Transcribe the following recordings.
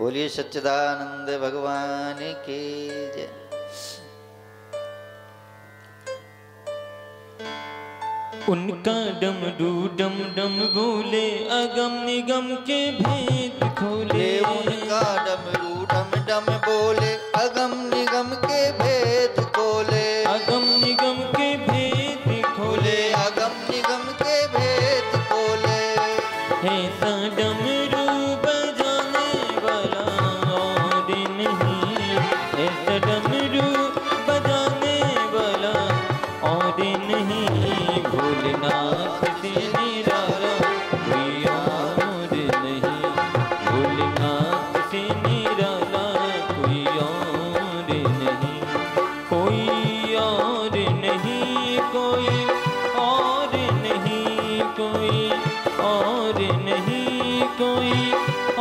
बोलिए सच्चिदानंद भगवान की जय। उनका डमरू डम डम बोले, अगम निगम के भेद खोले। उनका डमरू डम डम बोले, अगम निगम के भेद खोले। अगम निगम के भेद खोले, अगम निगम के भेद खोले। ऐसा डमरू बजाने वाला और नहीं, ऐसा डमरू बजाने वाला और नहीं। भोलेनाथ से निराला कोई और नहीं, भोलेनाथ से निराला कोई और नहीं, कोई और नहीं, कोई और नहीं, कोई और नहीं, कोई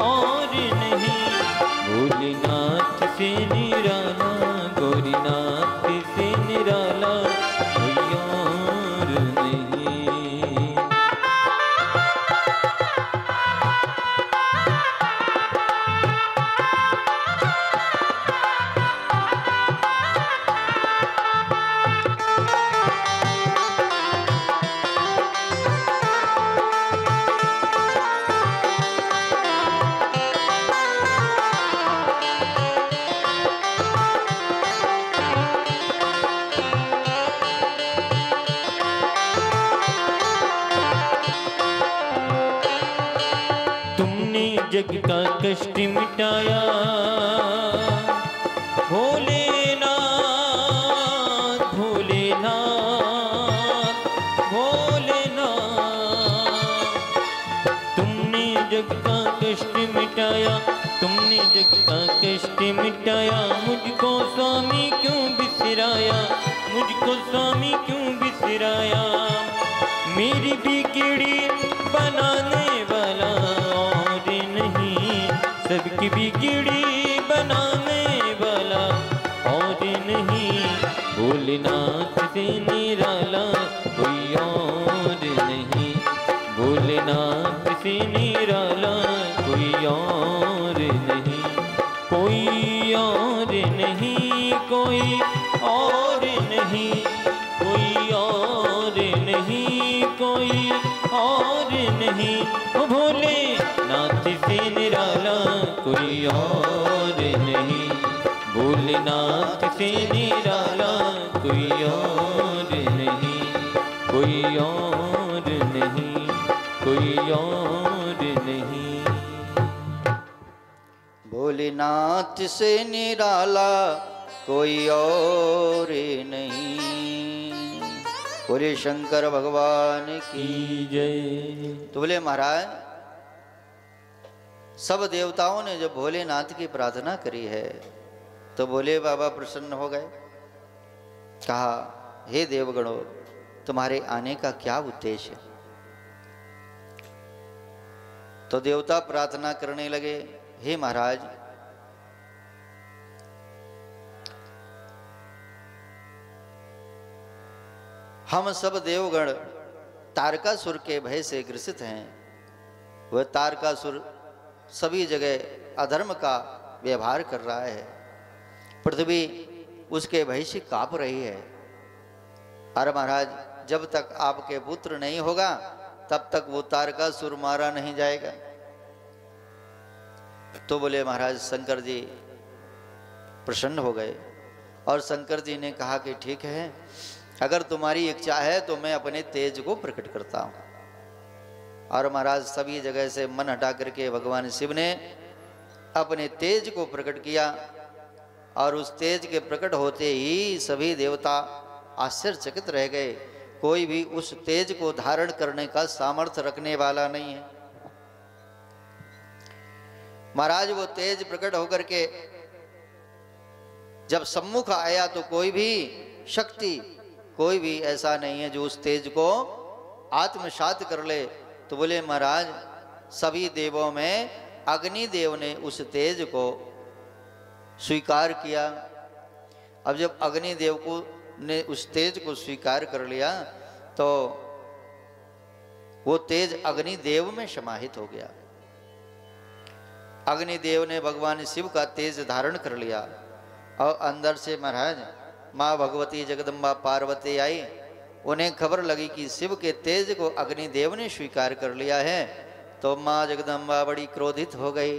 और नहीं। भोलेनाथ से निराला, गौरीनाथ से निराला कोई और नहीं। तुमने जग का कष्ट मिटाया भोलेनाथ, भोलेनाथ, भोलेनाथ। तुमने जग का कष्ट मिटाया, तुमने जग का कष्ट मिटाया। मुझको स्वामी क्यों बिसराया, मुझको स्वामी क्यों बिसराया। मेरी बिगड़ी बनाने वाला और नहीं, सबकी बिगड़ी बनाने वाला और नहीं। भोलेनाथ से निराला कोई और नहीं, भोलेनाथ से निराला कोई और नहीं, कोई और नहीं, कोई और नहीं, कोई और नहीं, कोई और नहीं। ओ भोलेनाथ से निराला कोई और नहीं, भोलेनाथ से निराला कोई और नहीं, कोई और नहीं, कोई और नहीं। भोलेनाथ से निराला कोई और नहीं। बोले शंकर भगवान की जय। तो बोले महाराज, सब देवताओं ने जब भोलेनाथ की प्रार्थना करी है तो बोले बाबा प्रसन्न हो गए। कहा, हे देवगणों, तुम्हारे आने का क्या उद्देश्य है? तो देवता प्रार्थना करने लगे, हे महाराज, हम सब देवगण तारकासुर के भय से ग्रसित हैं। वह तारकासुर सभी जगह अधर्म का व्यवहार कर रहा है, पृथ्वी उसके भय से कांप रही है। अरे महाराज, जब तक आपके पुत्र नहीं होगा तब तक वो तारकासुर मारा नहीं जाएगा। तो बोले महाराज, शंकर जी प्रसन्न हो गए और शंकर जी ने कहा कि ठीक है, अगर तुम्हारी इच्छा है तो मैं अपने तेज को प्रकट करता हूं। और महाराज सभी जगह से मन हटा करके भगवान शिव ने अपने तेज को प्रकट किया और उस तेज के प्रकट होते ही सभी देवता आश्चर्यचकित रह गए। कोई भी उस तेज को धारण करने का सामर्थ्य रखने वाला नहीं है। महाराज वो तेज प्रकट होकर के जब सम्मुख आया तो कोई भी शक्ति, कोई भी ऐसा नहीं है जो उस तेज को आत्मसात कर ले। तो बोले महाराज, सभी देवों में अग्निदेव ने उस तेज को स्वीकार किया। अब जब अग्निदेव को ने उस तेज को स्वीकार कर लिया तो वो तेज अग्निदेव में समाहित हो गया। अग्निदेव ने भगवान शिव का तेज धारण कर लिया और अंदर से महाराज माँ भगवती जगदम्बा पार्वती आई। उन्हें खबर लगी कि शिव के तेज को अग्निदेव ने स्वीकार कर लिया है, तो माँ जगदम्बा बड़ी क्रोधित हो गई।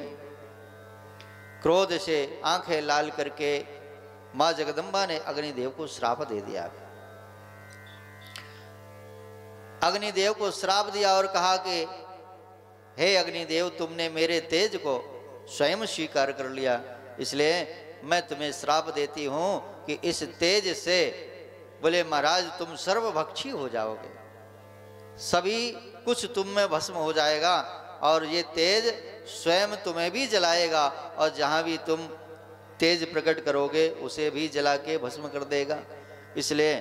क्रोध से आंखें लाल करके माँ जगदम्बा ने अग्निदेव को श्राप दे दिया। अग्निदेव को श्राप दिया और कहा कि हे अग्निदेव, तुमने मेरे तेज को स्वयं स्वीकार कर लिया, इसलिए मैं तुम्हें श्राप देती हूं कि इस तेज से बोले महाराज तुम सर्वभक्षी हो जाओगे, सभी कुछ तुम में भस्म हो जाएगा और ये तेज स्वयं तुम्हें भी जलाएगा और जहां भी तुम तेज प्रकट करोगे उसे भी जला के भस्म कर देगा। इसलिए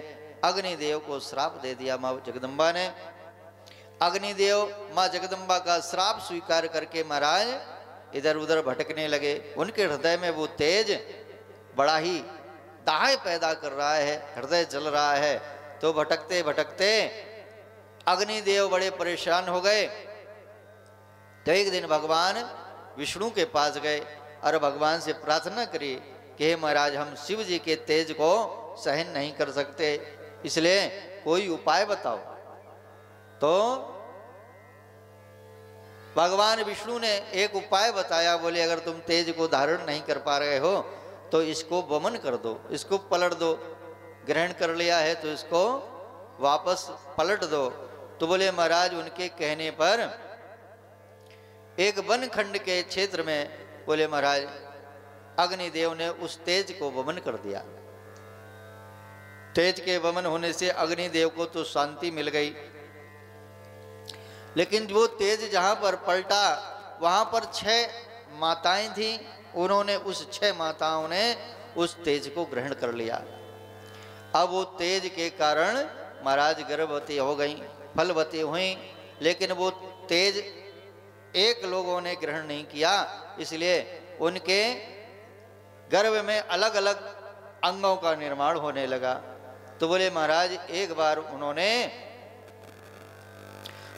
अग्निदेव को श्राप दे दिया माँ जगदम्बा ने। अग्निदेव माँ जगदम्बा का श्राप स्वीकार करके महाराज इधर उधर भटकने लगे। उनके हृदय में वो तेज बड़ा ही दाह पैदा कर रहा है, हृदय जल रहा है। तो भटकते भटकते अग्निदेव बड़े परेशान हो गए। तो एक दिन भगवान विष्णु के पास गए और भगवान से प्रार्थना करी कि हे महाराज, हम शिव जी के तेज को सहन नहीं कर सकते, इसलिए कोई उपाय बताओ। तो भगवान विष्णु ने एक उपाय बताया। बोले अगर तुम तेज को धारण नहीं कर पा रहे हो तो इसको वमन कर दो, इसको पलट दो। ग्रहण कर लिया है तो इसको वापस पलट दो। तो बोले महाराज उनके कहने पर एक वन खंड के क्षेत्र में बोले महाराज अग्निदेव ने उस तेज को वमन कर दिया। तेज के वमन होने से अग्निदेव को तो शांति मिल गई, लेकिन वो तेज जहां पर पलटा वहां पर 6 माताएं थीं। उन्होंने उस 6 माताओं ने उस तेज को ग्रहण कर लिया। अब वो तेज के कारण महाराज गर्भवती हो गई, फलवती हुई, लेकिन वो तेज एक लोगों ने ग्रहण नहीं किया, इसलिए उनके गर्भ में अलग अलग अंगों का निर्माण होने लगा। तो बोले महाराज एक बार उन्होंने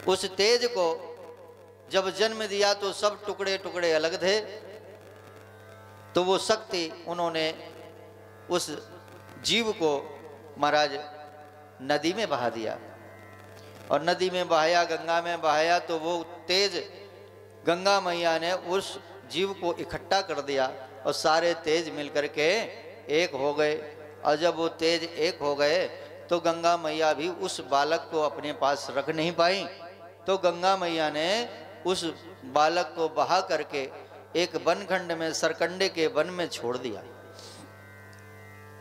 उस तेज को जब जन्म दिया तो सब टुकड़े टुकड़े अलग थे। तो वो शक्ति उन्होंने उस जीव को महाराज नदी में बहा दिया और नदी में बहाया, गंगा में बहाया। तो वो तेज गंगा मैया ने उस जीव को इकट्ठा कर दिया और सारे तेज मिलकर के एक हो गए। और जब वो तेज एक हो गए तो गंगा मैया भी उस बालक को अपने पास रख नहीं पाई। तो गंगा मैया ने उस बालक को बहा करके एक वनखंड में सरकंडे के वन में छोड़ दिया।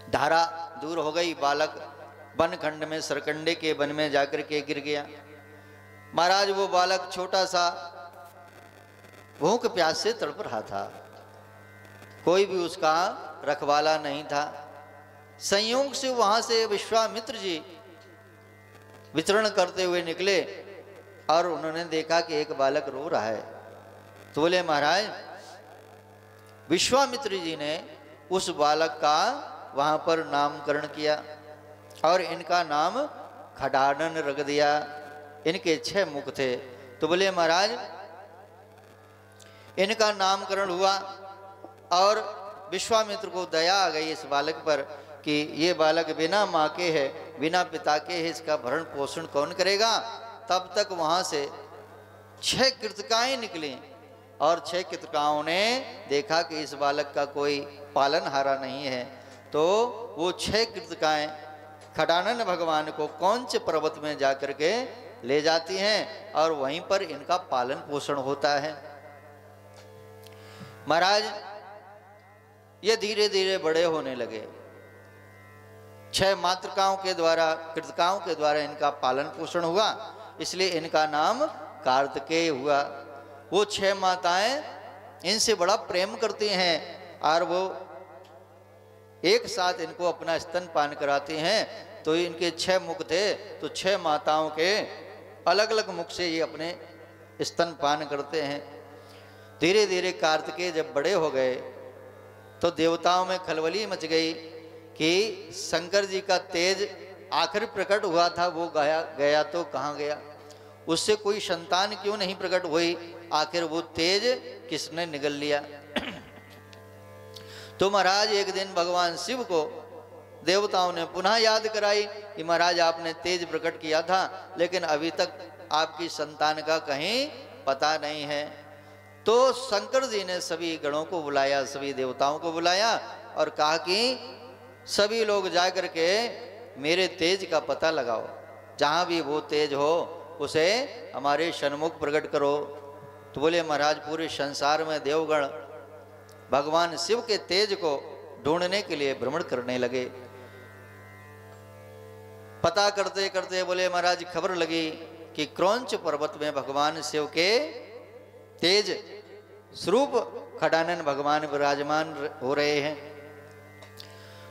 धारा दूर हो गई, बालक वनखंड में सरकंडे के वन में जाकर के गिर गया। महाराज वो बालक छोटा सा भूख प्यास से तड़प रहा था, कोई भी उसका रखवाला नहीं था। संयोग से वहां से विश्वामित्र जी विचरण करते हुए निकले और उन्होंने देखा कि एक बालक रो रहा है। तो बोले महाराज विश्वामित्र जी ने उस बालक का वहां पर नामकरण किया और इनका नाम खडानन रख दिया। इनके 6 मुख थे। तो बोले महाराज इनका नामकरण हुआ और विश्वामित्र को दया आ गई इस बालक पर कि ये बालक बिना माँ के है, बिना पिता के है, इसका भरण पोषण कौन करेगा। तब तक वहां से 6 कृतकाएं निकली और 6 कृतकाओं ने देखा कि इस बालक का कोई पालनहारा नहीं है। तो वो 6 कृतकाएं खडानन भगवान को कौंच पर्वत में जाकर के ले जाती हैं और वहीं पर इनका पालन पोषण होता है। महाराज ये धीरे धीरे बड़े होने लगे। 6 मातृकाओं के द्वारा, कृतकाओं के द्वारा इनका पालन पोषण हुआ, इसलिए इनका नाम कार्तिकेय हुआ। वो 6 माताएं इनसे बड़ा प्रेम करती हैं और वो एक साथ इनको अपना स्तनपान कराती हैं। तो इनके 6 मुख थे, तो 6 माताओं के अलग अलग मुख से ये अपने स्तनपान करते हैं। धीरे धीरे कार्तिकेय जब बड़े हो गए तो देवताओं में खलबली मच गई कि शंकर जी का तेज आखिर प्रकट हुआ था, वो गया तो कहाँ गया, उससे कोई संतान क्यों नहीं प्रकट हुई। आखिर वो तेज किसने निगल लिया। तो महाराज एक दिन भगवान शिव को देवताओं ने पुनः याद कराई कि महाराज आपने तेज प्रकट किया था, लेकिन अभी तक आपकी संतान का कहीं पता नहीं है। तो शंकर जी ने सभी गणों को बुलाया, सभी देवताओं को बुलाया और कहा कि सभी लोग जाकर के मेरे तेज का पता लगाओ, जहाँ भी वो तेज हो उसे हमारे सन्मुख प्रकट करो। तो बोले महाराज पूरे संसार में देवगण भगवान शिव के तेज को ढूंढने के लिए भ्रमण करने लगे। पता करते करते बोले महाराज खबर लगी कि क्रौंच पर्वत में भगवान शिव के तेज स्वरूप खडानन भगवान विराजमान हो रहे हैं।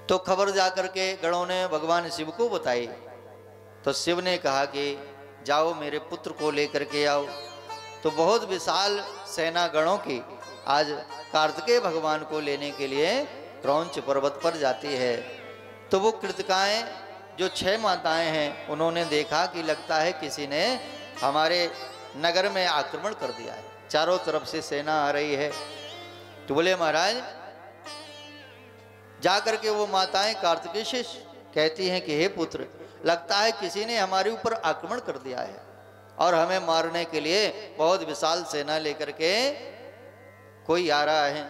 तो खबर जाकर के गणों ने भगवान शिव को बताई। तो शिव ने कहा कि जाओ मेरे पुत्र को लेकर के आओ। तो बहुत विशाल सेना गणों की आज कार्तिकेय भगवान को लेने के लिए क्रौंच पर्वत पर जाती है। तो वो कृतिकाएं जो 6 माताएं हैं, उन्होंने देखा कि लगता है किसी ने हमारे नगर में आक्रमण कर दिया है, चारों तरफ से सेना आ रही है। तो बोले महाराज जाकर के वो माताएं कार्तिकेय से कहती हैं कि हे पुत्र, लगता है किसी ने हमारे ऊपर आक्रमण कर दिया है और हमें मारने के लिए बहुत विशाल सेना लेकर के कोई आ रहा है।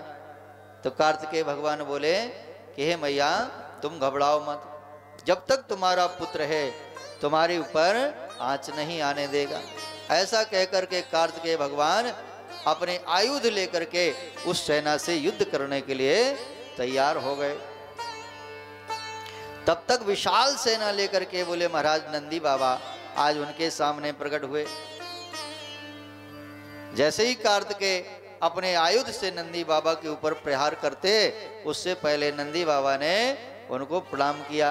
तो कार्तिकेय भगवान बोले कि हे मैया तुम घबराओ मत, जब तक तुम्हारा पुत्र है तुम्हारे ऊपर आंच नहीं आने देगा। ऐसा कहकर के कार्तिकेय भगवान अपने आयुध लेकर के उस सेना से युद्ध करने के लिए तैयार हो गए। तब तक विशाल सेना लेकर के बोले महाराज नंदी बाबा आज उनके सामने प्रकट हुए। जैसे ही कार्तिकेय अपने आयुध से नंदी बाबा के ऊपर प्रहार करते, उससे पहले नंदी बाबा ने उनको प्रणाम किया।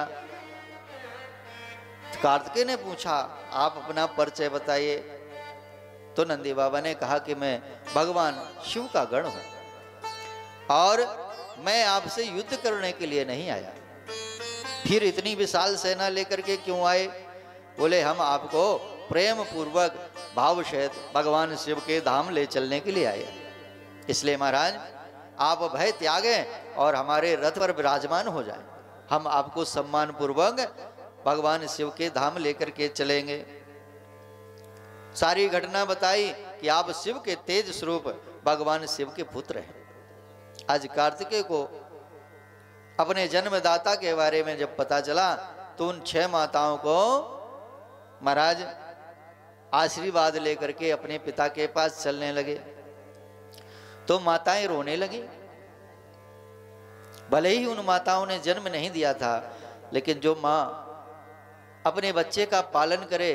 कार्तिकेय ने पूछा आप अपना परिचय बताइए। तो नंदी बाबा ने कहा कि मैं भगवान शिव का गण हूं और मैं आपसे युद्ध करने के लिए नहीं आया। फिर इतनी विशाल सेना लेकर के क्यों आए? बोले हम आपको प्रेम पूर्वक भाव सहित भगवान शिव के धाम ले चलने के लिए आए, इसलिए महाराज आप भय त्यागें और हमारे रथ पर विराजमान हो जाएं। हम आपको सम्मान पूर्वक भगवान शिव के धाम लेकर के चलेंगे। सारी घटना बताई कि आप शिव के तेज स्वरूप भगवान शिव के पुत्र हैं। आज कार्तिकेय को अपने जन्मदाता के बारे में जब पता चला तो उन 6 माताओं को महाराज आशीर्वाद लेकर के अपने पिता के पास चलने लगे। तो माताएं रोने लगी। भले ही उन माताओं ने जन्म नहीं दिया था, लेकिन जो माँ अपने बच्चे का पालन करे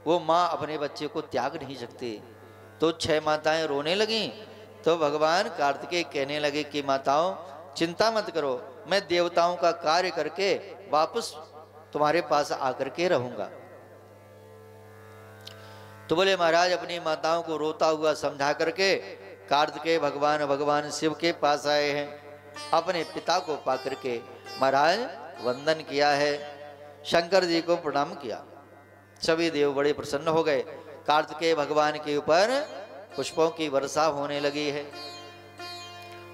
वो माँ अपने बच्चे को त्याग नहीं सकती। तो 6 माताएं रोने लगीं। तो भगवान कार्तिकेय कहने लगे कि माताओं चिंता मत करो, मैं देवताओं का कार्य करके वापस तुम्हारे पास आकर के रहूंगा। तो बोले महाराज अपनी माताओं को रोता हुआ समझा करके कार्तिकेय भगवान भगवान शिव के पास आए हैं। अपने पिता को पाकर के महाराज वंदन किया है, शंकर जी को प्रणाम किया। सभी देव बड़े प्रसन्न हो गए। कार्तिकेय भगवान के ऊपर पुष्पों की वर्षा होने लगी है।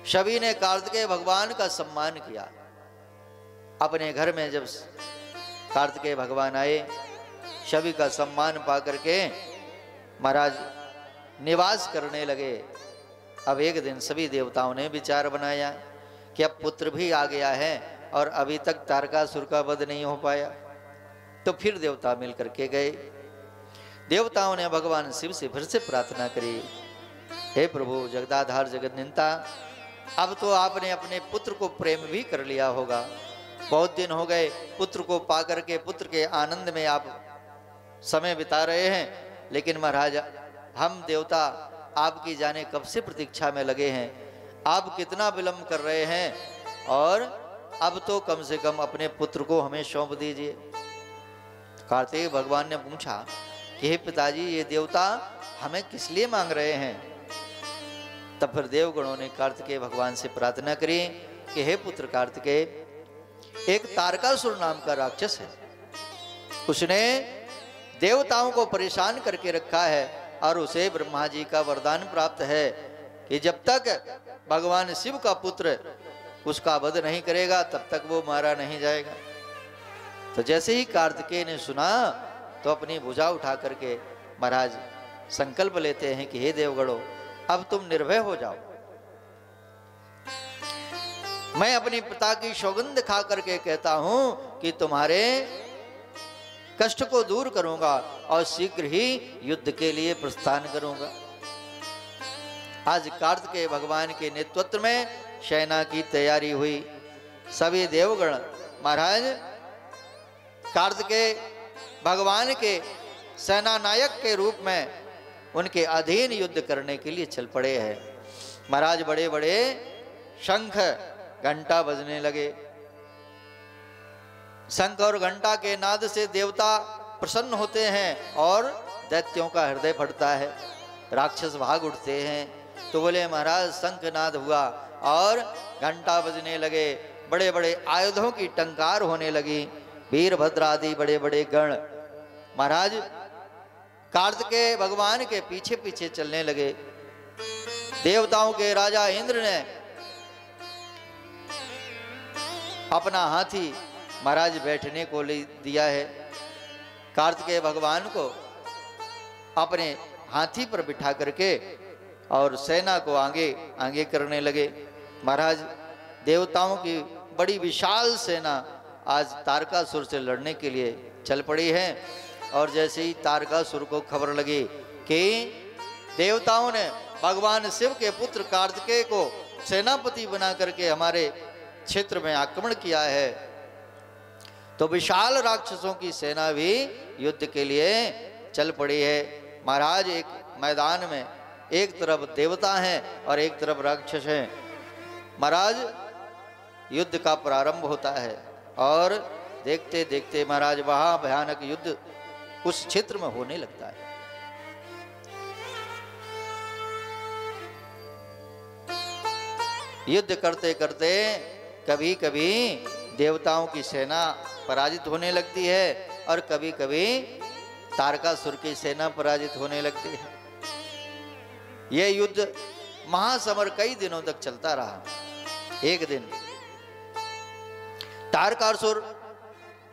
सभी ने कार्तिकेय भगवान का सम्मान किया। अपने घर में जब कार्तिकेय भगवान आए, सभी का सम्मान पा करके महाराज निवास करने लगे। अब एक दिन सभी देवताओं ने विचार बनाया कि अब पुत्र भी आ गया है और अभी तक तारकासुर का वध नहीं हो पाया। तो फिर देवता मिल करके गए। देवताओं ने भगवान शिव से फिर से प्रार्थना करी, हे प्रभु जगदाधार जगन्नियंता, अब तो आपने अपने पुत्र को प्रेम भी कर लिया होगा। बहुत दिन हो गए पुत्र को पाकर के पुत्र के आनंद में आप समय बिता रहे हैं, लेकिन महाराज हम देवता आपकी जाने कब से प्रतीक्षा में लगे हैं। आप कितना विलंब कर रहे हैं और अब तो कम से कम अपने पुत्र को हमें सौंप दीजिए। कार्तिकेय भगवान ने पूछा कि हे पिताजी ये देवता हमें किस लिए मांग रहे हैं? तब फिर देवगणों ने कार्तिकेय भगवान से प्रार्थना करी कि हे पुत्र कार्तिकेय, एक तारकासुर नाम का राक्षस है, उसने देवताओं को परेशान करके रखा है और उसे ब्रह्मा जी का वरदान प्राप्त है कि जब तक भगवान शिव का पुत्र उसका वध नहीं करेगा तब तक वो मारा नहीं जाएगा। तो जैसे ही कार्तिकेय ने सुना तो अपनी भुजा उठा करके महाराज संकल्प लेते हैं कि हे देवगणों, अब तुम निर्भय हो जाओ। मैं अपने पिता की सौगंध खा करके कहता हूं कि तुम्हारे कष्ट को दूर करूंगा और शीघ्र ही युद्ध के लिए प्रस्थान करूंगा। आज कार्तिकेय भगवान के नेतृत्व में सेना की तैयारी हुई। सभी देवगण महाराज कार्तिकेय भगवान के सेना नायक के रूप में उनके अधीन युद्ध करने के लिए चल पड़े हैं। महाराज बड़े बड़े शंख घंटा बजने लगे। शंख और घंटा के नाद से देवता प्रसन्न होते हैं और दैत्यों का हृदय फटता है, राक्षस भाग उठते हैं। तो बोले महाराज शंख नाद हुआ और घंटा बजने लगे, बड़े बड़े आयुधों की टंकार होने लगी। वीरभद्र आदि बड़े बड़े गण महाराज कार्तिकेय भगवान के पीछे पीछे चलने लगे। देवताओं के राजा इंद्र ने अपना हाथी महाराज बैठने को ले दिया है। कार्तिकेय भगवान को अपने हाथी पर बिठा करके और सेना को आगे आगे करने लगे। महाराज देवताओं की बड़ी विशाल सेना आज तारकासुर से लड़ने के लिए चल पड़ी है। और जैसे ही तारकासुर को खबर लगी कि देवताओं ने भगवान शिव के पुत्र कार्तिकेय को सेनापति बना करके हमारे क्षेत्र में आक्रमण किया है, तो विशाल राक्षसों की सेना भी युद्ध के लिए चल पड़ी है। महाराज एक मैदान में एक तरफ देवता हैं और एक तरफ राक्षस हैं। महाराज युद्ध का प्रारंभ होता है और देखते देखते महाराज वहां भयानक युद्ध उस क्षेत्र में होने लगता है। युद्ध करते करते कभी कभी देवताओं की सेना पराजित होने लगती है और कभी कभी तारकासुर की सेना पराजित होने लगती है। यह युद्ध महासमर कई दिनों तक चलता रहा। एक दिन तारकासुर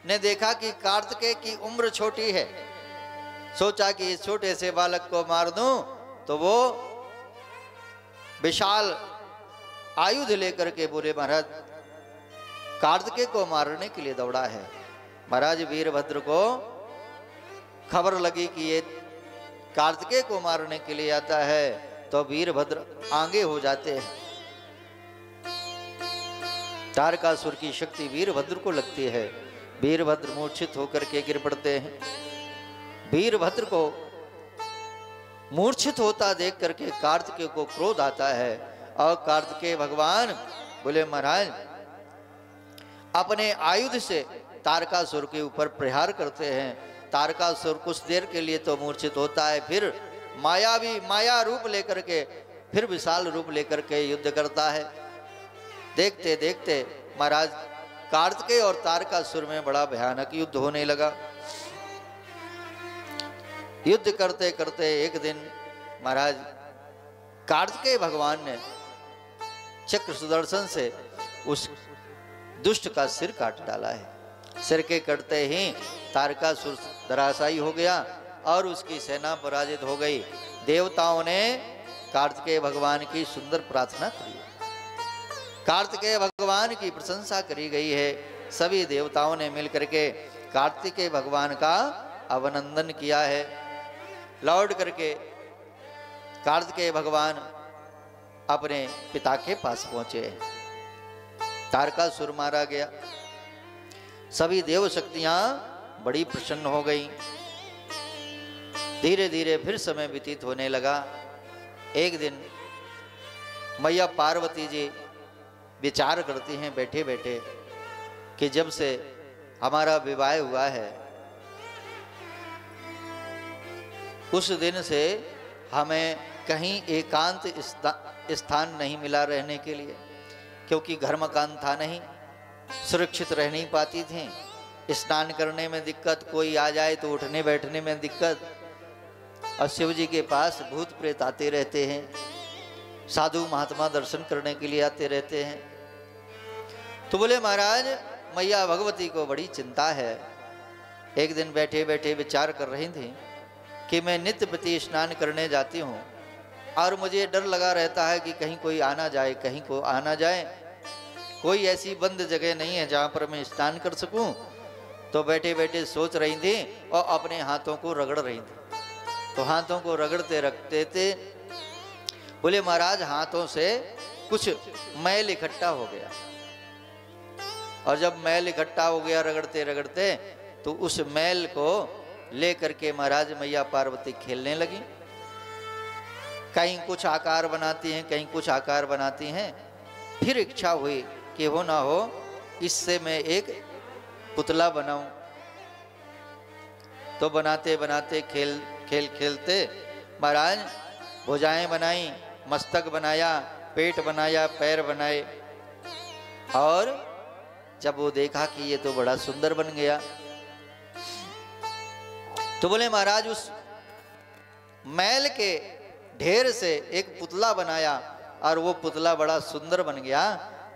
ने देखा कि कार्तिकेय की उम्र छोटी है। सोचा कि इस छोटे से बालक को मार दूं तो वो विशाल आयुध लेकर के बोले महाराज कार्तिकेय को मारने के लिए दौड़ा है। महाराज वीरभद्र को खबर लगी कि ये कार्तिकेय को मारने के लिए आता है, तो वीरभद्र आगे हो जाते हैं। तारकासुर की शक्ति वीरभद्र को लगती है। वीरभद्र मूर्छित होकर के गिर पड़ते हैं। वीरभद्र को मूर्छित होता देख करके कार्तिकेय को क्रोध आता है और कार्तिकेय भगवान बोले महाराज अपने आयुध से तारकासुर के ऊपर प्रहार करते हैं। तारकासुर कुछ देर के लिए तो मूर्छित होता है, फिर माया रूप लेकर के फिर विशाल रूप लेकर के युद्ध करता है। देखते देखते महाराज कार्तिकेय और तारकासुर में बड़ा भयानक युद्ध होने लगा। युद्ध करते करते एक दिन महाराज कार्तिकेय भगवान ने चक्र सुदर्शन से उस दुष्ट का सिर काट डाला है। सिर के कटते ही तारकासुर धराशायी हो गया और उसकी सेना पराजित हो गई। देवताओं ने कार्तिकेय भगवान की सुंदर प्रार्थना करी। कार्तिकेय भगवान की प्रशंसा करी गई है। सभी देवताओं ने मिलकर के कार्तिकेय भगवान का अभिनंदन किया है। लौट करके कार्तिकेय भगवान अपने पिता के पास पहुंचे। तारकासुर मारा गया। सभी देव शक्तियां बड़ी प्रसन्न हो गई। धीरे धीरे फिर समय व्यतीत होने लगा। एक दिन मैया पार्वती जी विचार करती हैं बैठे बैठे कि जब से हमारा विवाह हुआ है उस दिन से हमें कहीं एकांत स्थान नहीं मिला रहने के लिए, क्योंकि घर मकान था नहीं, सुरक्षित रह नहीं पाती थी। स्नान करने में दिक्कत, कोई आ जाए तो उठने बैठने में दिक्कत, और शिव जी के पास भूत प्रेत आते रहते हैं। साधु महात्मा दर्शन करने के लिए आते रहते हैं। तो बोले महाराज मैया भगवती को बड़ी चिंता है। एक दिन बैठे बैठे विचार कर रही थी कि मैं नित्य प्रति स्नान करने जाती हूँ और मुझे डर लगा रहता है कि कहीं कोई आना जाए, कहीं को आना जाए, कोई ऐसी बंद जगह नहीं है जहाँ पर मैं स्नान कर सकूँ। तो बैठे बैठे सोच रही थी और अपने हाथों को रगड़ रही थी। तो हाथों को रगड़ते रखते थे, बोले महाराज हाथों से कुछ मैल इकट्ठा हो गया, और जब मैल इकट्ठा हो गया रगड़ते रगड़ते, तो उस मैल को लेकर के महाराज मैया पार्वती खेलने लगी। कहीं कुछ आकार बनाती हैं, कहीं कुछ आकार बनाती हैं। फिर इच्छा हुई कि हो ना हो इससे मैं एक पुतला बनाऊं। तो बनाते बनाते खेलते महाराज भुजाएं बनाई, मस्तक बनाया, पेट बनाया, पैर बनाए, और जब वो देखा कि ये तो बड़ा सुंदर बन गया, तो बोले महाराज उस मैल के ढेर से एक पुतला बनाया और वो पुतला बड़ा सुंदर बन गया।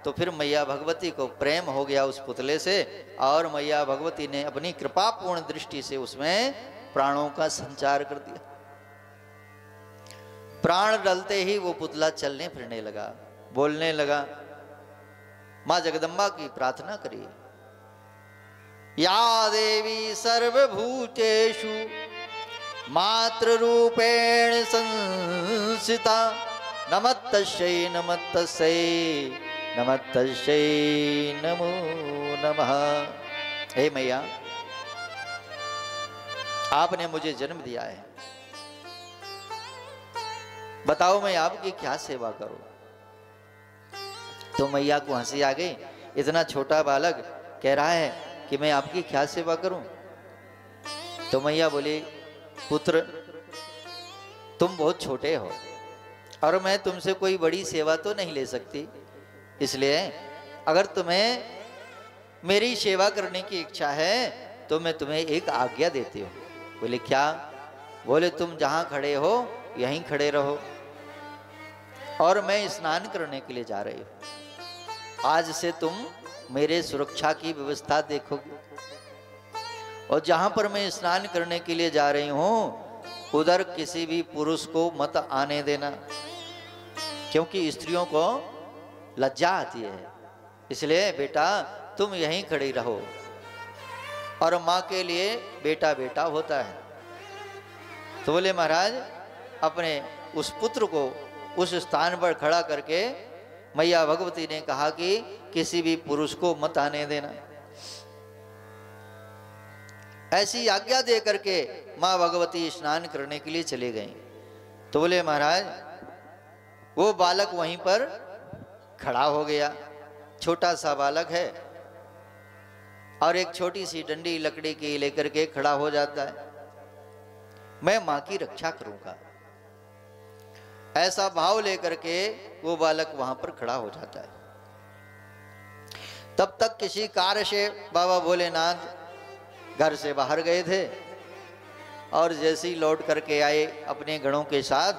तो फिर मैया भगवती को प्रेम हो गया उस पुतले से, और मैया भगवती ने अपनी कृपापूर्ण दृष्टि से उसमें प्राणों का संचार कर दिया। प्राण डलते ही वो पुतला चलने फिरने लगा, बोलने लगा। मां जगदम्बा की प्रार्थना करिए, या देवी सर्वभूतेषु मातृ रूपेण संस्थिता नमस्तस्यै नमस्तस्यै नमस्तस्यै नमो नमः। हे मैया, आपने मुझे जन्म दिया है, बताओ मैं आपकी क्या सेवा करूं। तो मैया को हंसी आ गई। इतना छोटा बालक कह रहा है कि मैं आपकी क्या सेवा करूं। तो मैया बोली, पुत्र तुम बहुत छोटे हो और मैं तुमसे कोई बड़ी सेवा तो नहीं ले सकती, इसलिए अगर तुम्हें मेरी सेवा करने की इच्छा है तो मैं तुम्हें एक आज्ञा देती हूँ। बोले क्या? बोले तुम जहाँ खड़े हो यहीं खड़े रहो, और मैं स्नान करने के लिए जा रही हूँ। आज से तुम मेरे सुरक्षा की व्यवस्था देखोगे, और जहां पर मैं स्नान करने के लिए जा रही हूं उधर किसी भी पुरुष को मत आने देना, क्योंकि स्त्रियों को लज्जा आती है। इसलिए बेटा तुम यहीं खड़ी रहो, और माँ के लिए बेटा बेटा होता है। तो बोले महाराज अपने उस पुत्र को उस स्थान पर खड़ा करके मैया भगवती ने कहा कि किसी भी पुरुष को मत आने देना। ऐसी आज्ञा दे करके माँ भगवती स्नान करने के लिए चले गई। तो बोले महाराज वो बालक वहीं पर खड़ा हो गया, छोटा सा बालक है, और एक छोटी सी डंडी लकड़ी की लेकर के खड़ा हो जाता है, मैं माँ की रक्षा करूंगा, ऐसा भाव लेकर के वो बालक वहां पर खड़ा हो जाता है। तब तक किसी कार्य से बाबा भोलेनाथ घर से बाहर गए थे, और जैसे ही लौट करके आए अपने गणों के साथ,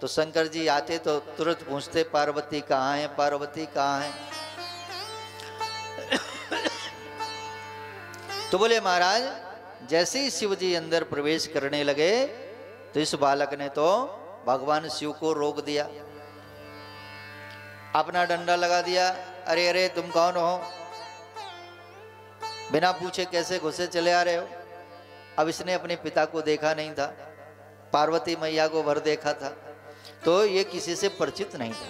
तो शंकर जी आते तो तुरंत पूछते पार्वती कहाँ है, पार्वती कहाँ है। तो बोले महाराज जैसे ही शिव जी अंदर प्रवेश करने लगे तो इस बालक ने तो भगवान शिव को रोक दिया, अपना डंडा लगा दिया। अरे अरे तुम कौन हो, बिना पूछे कैसे घुसे चले आ रहे हो। अब इसने अपने पिता को देखा नहीं था, पार्वती मैया को भर देखा था, तो ये किसी से परिचित नहीं था।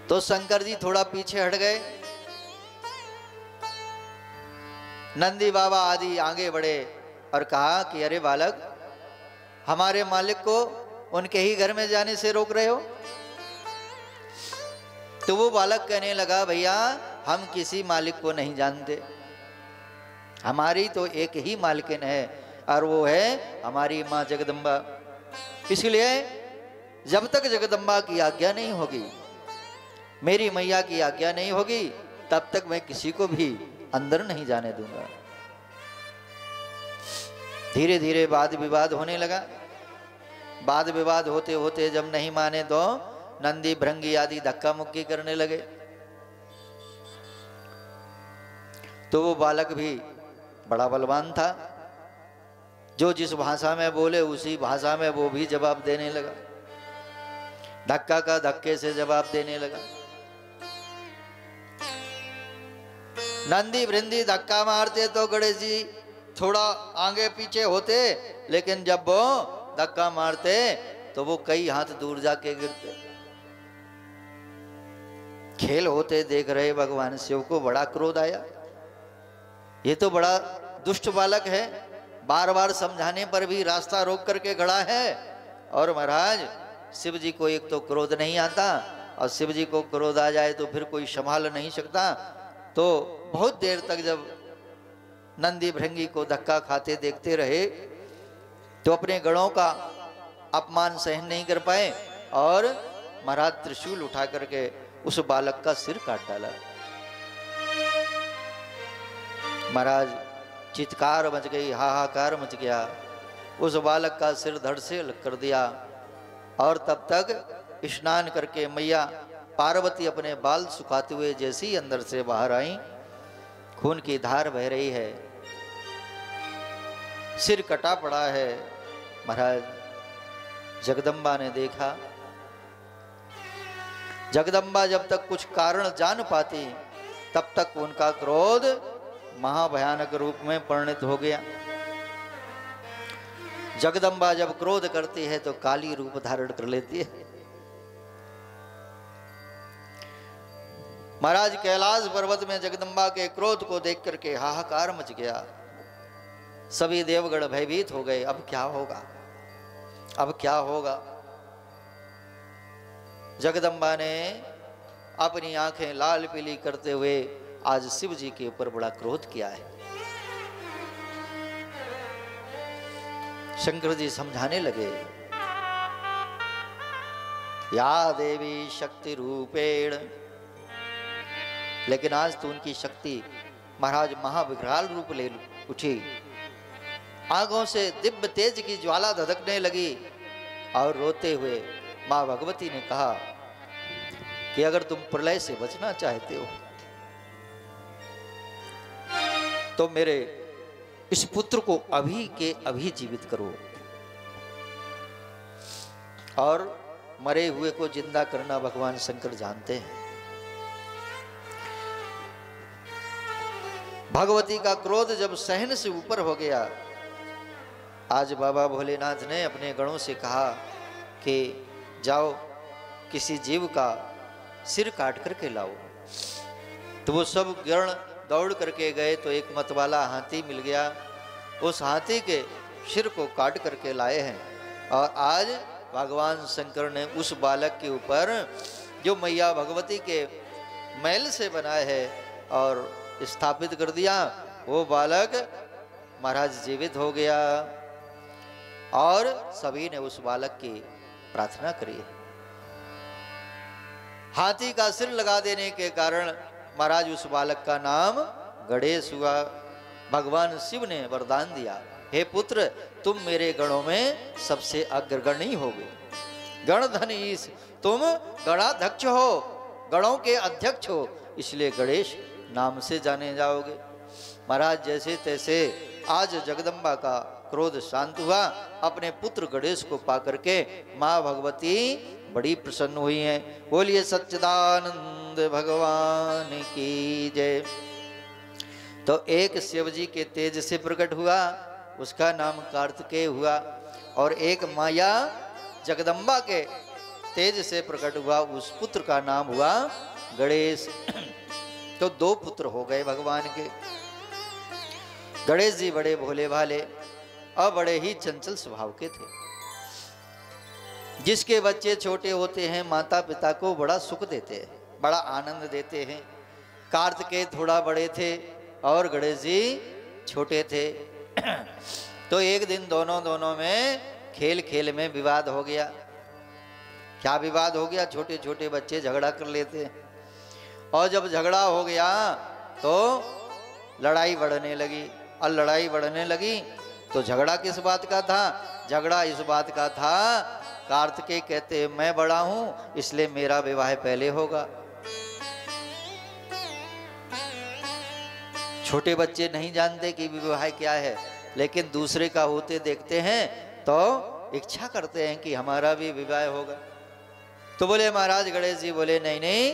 तो शंकर जी थोड़ा पीछे हट गए, नंदी बाबा आदि आगे बढ़े और कहा कि अरे बालक, हमारे मालिक को उनके ही घर में जाने से रोक रहे हो। तो वो बालक कहने लगा भैया हम किसी मालिक को नहीं जानते, हमारी तो एक ही मालकिन है और वो है हमारी माँ जगदम्बा। इसलिए जब तक जगदम्बा की आज्ञा नहीं होगी, मेरी मैया की आज्ञा नहीं होगी, तब तक मैं किसी को भी अंदर नहीं जाने दूंगा। धीरे धीरे वाद विवाद होने लगा। वाद विवाद होते होते जब नहीं माने तो नंदी भृंगी आदि धक्का मुक्की करने लगे। तो वो बालक भी बड़ा बलवान था, जो जिस भाषा में बोले उसी भाषा में वो भी जवाब देने लगा, धक्का का धक्के से जवाब देने लगा। नंदी भृंगी धक्का मारते तो गणेश जी थोड़ा आगे पीछे होते, लेकिन जब वो धक्का मारते तो वो कई हाथ दूर जाके गिरते। खेल होते देख रहे भगवान शिव को बड़ा क्रोध आया। ये तो बड़ा दुष्ट बालक है, बार बार समझाने पर भी रास्ता रोक करके खड़ा है। और महाराज शिव जी को एक तो क्रोध नहीं आता, और शिव जी को क्रोध आ जाए तो फिर कोई संभाल नहीं सकता। तो बहुत देर तक जब नंदी भृंगी को धक्का खाते देखते रहे तो अपने गणों का अपमान सहन नहीं कर पाए, और महाराज त्रिशूल उठा करके उस बालक का सिर काट डाला। महाराज चित्कार मच गई, हाहाकार मच गया, उस बालक का सिर धड़ से अलग कर दिया। और तब तक स्नान करके मैया पार्वती अपने बाल सुखाते हुए जैसे ही अंदर से बाहर आई, खून की धार बह रही है, सिर कटा पड़ा है। महाराज जगदम्बा ने देखा। जगदम्बा जब तक कुछ कारण जान पाती तब तक उनका क्रोध महाभयानक रूप में परिणत हो गया। जगदम्बा जब क्रोध करती है तो काली रूप धारण कर लेती है। महाराज कैलाश पर्वत में जगदम्बा के क्रोध को देख करके हाहाकार मच गया। सभी देवगण भयभीत हो गए, अब क्या होगा, अब क्या होगा। जगदम्बा ने अपनी आंखें लाल पीली करते हुए आज शिव जी के ऊपर बड़ा क्रोध किया है। शंकर जी समझाने लगे, या देवी शक्ति रूपेण, लेकिन आज तो उनकी शक्ति महाराज महाविकराल रूप ले उठी। आंखों से दिव्य तेज की ज्वाला धधकने लगी, और रोते हुए मां भगवती ने कहा कि अगर तुम प्रलय से बचना चाहते हो तो मेरे इस पुत्र को अभी के अभी जीवित करो, और मरे हुए को जिंदा करना भगवान शंकर जानते हैं। भगवती का क्रोध जब सहन से ऊपर हो गया, आज बाबा भोलेनाथ ने अपने गणों से कहा कि जाओ किसी जीव का सिर काट करके लाओ। तो वो सब गण दौड़ करके गए तो एक मतवाला हाथी मिल गया, उस हाथी के सिर को काट करके लाए हैं। और आज भगवान शंकर ने उस बालक के ऊपर जो मैया भगवती के मैल से बनाए है और स्थापित कर दिया, वो बालक महाराज जीवित हो गया। और सभी ने उस बालक की प्रार्थना करी। हाथी का सिर लगा देने के कारण महाराज उस बालक का नाम गणेश हुआ। भगवान शिव ने वरदान दिया, हे पुत्र तुम मेरे गणों में सबसे अग्रगणी होगे, गणधन ईश, तुम गणाध्यक्ष हो, गणों के अध्यक्ष हो, इसलिए गणेश नाम से जाने जाओगे। महाराज जैसे तैसे आज जगदम्बा का क्रोध शांत हुआ। अपने पुत्र गणेश को पाकर के माँ भगवती बड़ी प्रसन्न हुई हैं। बोलिए सच्चिदानंद भगवान की जय। तो एक शिव जी के तेज से प्रकट हुआ, उसका नाम कार्तिकेय हुआ, और एक माया जगदम्बा के तेज से प्रकट हुआ, उस पुत्र का नाम हुआ गणेश। तो दो पुत्र हो गए भगवान के। गणेश जी बड़े भोले भाले और बड़े ही चंचल स्वभाव के थे। जिसके बच्चे छोटे होते हैं माता पिता को बड़ा सुख देते हैं, बड़ा आनंद देते हैं। कार्तिकेय थोड़ा बड़े थे और गणेश जी छोटे थे। तो एक दिन दोनों में खेल खेल में विवाद हो गया। क्या विवाद हो गया? छोटे छोटे बच्चे झगड़ा कर लेते हैं, और जब झगड़ा हो गया तो लड़ाई बढ़ने लगी। और लड़ाई बढ़ने लगी तो झगड़ा किस बात का था? झगड़ा इस बात का था, कार्तिकेय कहते मैं बड़ा हूं इसलिए मेरा विवाह पहले होगा। छोटे बच्चे नहीं जानते कि विवाह क्या है, लेकिन दूसरे का होते देखते हैं तो इच्छा करते हैं कि हमारा भी विवाह होगा। तो बोले महाराज गणेश जी बोले नहीं नहीं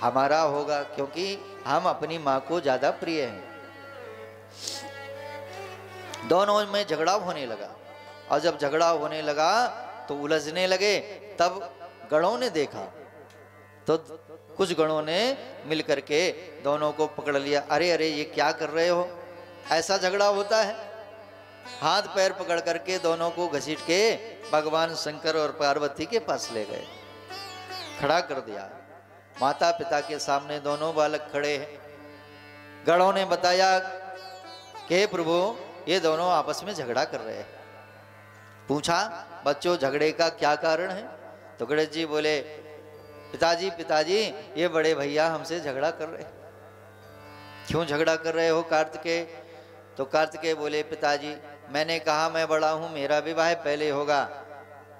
हमारा होगा, क्योंकि हम अपनी माँ को ज्यादा प्रिय हैं। दोनों में झगड़ा होने लगा, और जब झगड़ा होने लगा तो उलझने लगे। तब गणों ने देखा तो कुछ गणों ने मिल करके दोनों को पकड़ लिया। अरे अरे ये क्या कर रहे हो, ऐसा झगड़ा होता है। हाथ पैर पकड़ करके दोनों को घसीट के भगवान शंकर और पार्वती के पास ले गए, खड़ा कर दिया। माता पिता के सामने दोनों बालक खड़े हैं। गणों ने बताया कि प्रभु ये दोनों आपस में झगड़ा कर रहे हैं। पूछा बच्चों झगड़े का क्या कारण है? तो गणेश जी बोले पिताजी पिताजी ये बड़े भैया हमसे झगड़ा कर रहे हैं। क्यों झगड़ा कर रहे हो कार्तिकेय? तो कार्तिकेय बोले पिताजी मैंने कहा मैं बड़ा हूं मेरा विवाह पहले होगा,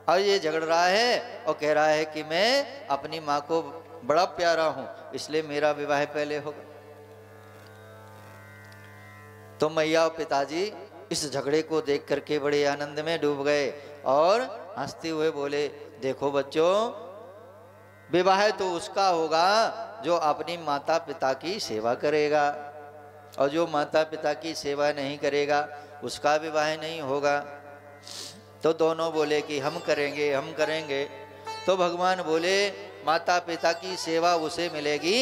और ये झगड़ रहा है और कह रहा है कि मैं अपनी माँ को बड़ा प्यारा हूं इसलिए मेरा विवाह पहले होगा। तो मैया और पिताजी इस झगड़े को देख करके बड़े आनंद में डूब गए और हंसते हुए बोले देखो बच्चों विवाह तो उसका होगा जो अपनी माता पिता की सेवा करेगा, और जो माता पिता की सेवा नहीं करेगा उसका विवाह नहीं होगा। तो दोनों बोले कि हम करेंगे हम करेंगे। तो भगवान बोले माता पिता की सेवा उसे मिलेगी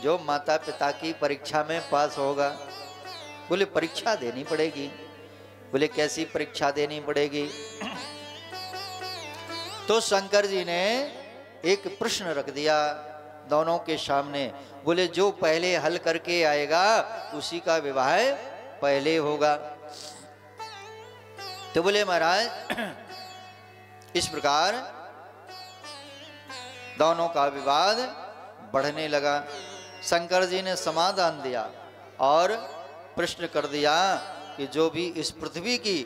जो माता पिता की परीक्षा में पास होगा। बोले परीक्षा देनी पड़ेगी। बोले कैसी परीक्षा देनी पड़ेगी? तो शंकर जी ने एक प्रश्न रख दिया दोनों के सामने। बोले जो पहले हल करके आएगा उसी का विवाह पहले होगा। तो बोले महाराज इस प्रकार दोनों का विवाद बढ़ने लगा। शंकर जी ने समाधान दिया और प्रश्न कर दिया कि जो भी इस पृथ्वी की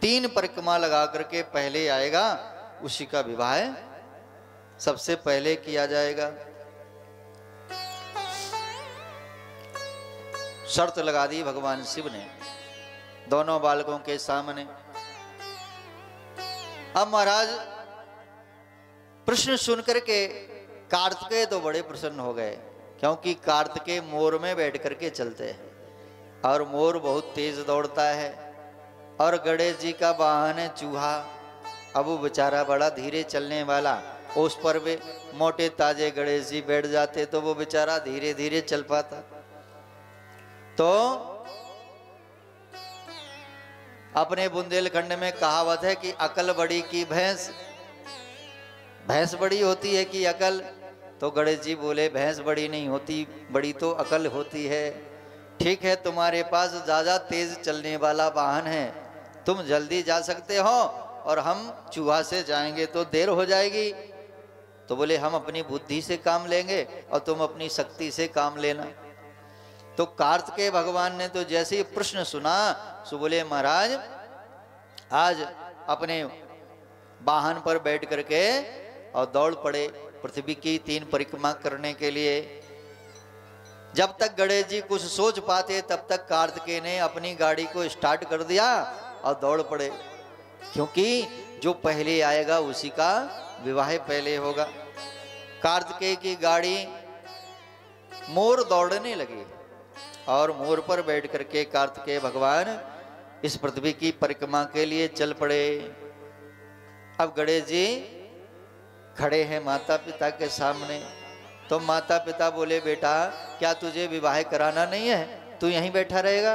3 परिक्रमा लगा करके पहले आएगा उसी का विवाह सबसे पहले किया जाएगा। शर्त लगा दी भगवान शिव ने दोनों बालकों के सामने। अब महाराज प्रश्न सुनकर के कार्तिकेय तो बड़े प्रसन्न हो गए, क्योंकि कार्तिकेय मोर में बैठ करके चलते हैं और मोर बहुत तेज दौड़ता है, और गणेश जी का वाहन है चूहा। अब वो बेचारा बड़ा धीरे चलने वाला, उस पर भी मोटे ताजे गणेश जी बैठ जाते तो वो बेचारा धीरे धीरे चल पाता। तो अपने बुंदेलखंड में कहावत है कि अकल बड़ी की भैंस, भैंस बड़ी होती है कि अकल? तो गणेश जी बोले भैंस बड़ी नहीं होती, बड़ी तो अकल होती है। ठीक है तुम्हारे पास ज्यादा तेज चलने वाला वाहन है, तुम जल्दी जा सकते हो और हम चूहा से जाएंगे तो देर हो जाएगी। तो बोले हम अपनी बुद्धि से काम लेंगे और तुम अपनी शक्ति से काम लेना। तो कार्तिकेय भगवान ने तो जैसे ही प्रश्न सुना सो बोले महाराज आज अपने वाहन पर बैठ करके और दौड़ पड़े पृथ्वी की 3 परिक्रमा करने के लिए। जब तक गणेश जी कुछ सोच पाते तब तक कार्तिकेय ने अपनी गाड़ी को स्टार्ट कर दिया और दौड़ पड़े, क्योंकि जो पहले आएगा उसी का विवाह पहले होगा। कार्तिकेय की गाड़ी मोर दौड़ने लगी और मोर पर बैठ करके कार्तिकेय भगवान इस पृथ्वी की परिक्रमा के लिए चल पड़े। अब गणेश जी खड़े हैं माता पिता के सामने। तो माता पिता बोले बेटा क्या तुझे विवाह कराना नहीं है, तू यहीं बैठा रहेगा?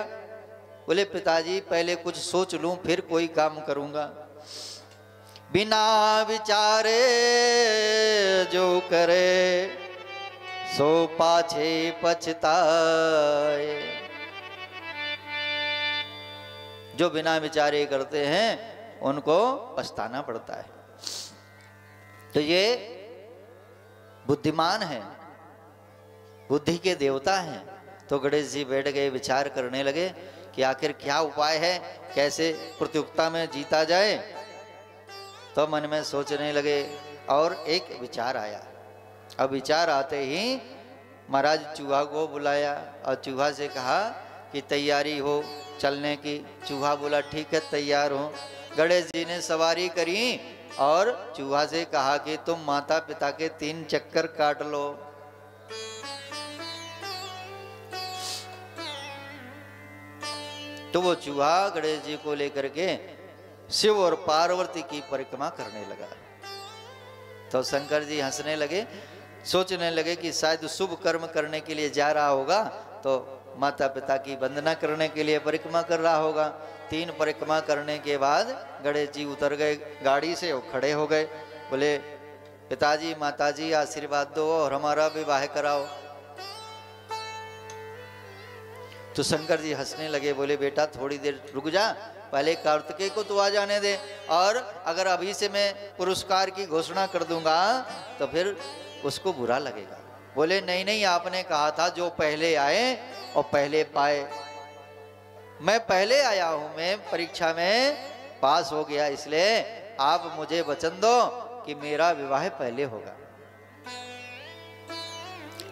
बोले पिताजी पहले कुछ सोच लूं फिर कोई काम करूंगा। बिना विचारे जो करे सो पाछे पछताए। जो बिना विचारे करते हैं उनको पछताना पड़ता है। तो ये बुद्धिमान है, बुद्धि के देवता हैं। तो गणेश जी बैठ गए, विचार करने लगे कि आखिर क्या उपाय है, कैसे प्रतियोगिता में जीता जाए। तो मन में सोचने लगे और एक विचार आया। अब विचार आते ही महाराज चूहा को बुलाया और चूहा से कहा कि तैयारी हो चलने की। चूहा बोला ठीक है तैयार हो। गणेश जी ने सवारी करी और चूहा से कहा कि तुम माता पिता के 3 चक्कर काट लो। तो वो चूहा गणेश जी को लेकर के शिव और पार्वती की परिक्रमा करने लगा। तो शंकर जी हंसने लगे, सोचने लगे कि शायद शुभ कर्म करने के लिए जा रहा होगा, तो माता पिता की वंदना करने के लिए परिक्रमा कर रहा होगा। 3 परिक्रमा करने के बाद गणेश जी उतर गए गाड़ी से और खड़े हो गए। बोले पिताजी माताजी आशीर्वाद दो और हमारा विवाह कराओ। तो शंकर जी हंसने लगे, बोले बेटा थोड़ी देर रुक जा, पहले कार्तिकेय को तो आ जाने दे, और अगर अभी से मैं पुरस्कार की घोषणा कर दूंगा तो फिर उसको बुरा लगेगा। बोले नहीं नहीं, आपने कहा था जो पहले आए और पहले पाए। मैं पहले आया हूं, मैं परीक्षा में पास हो गया, इसलिए आप मुझे वचन दो कि मेरा विवाह पहले होगा।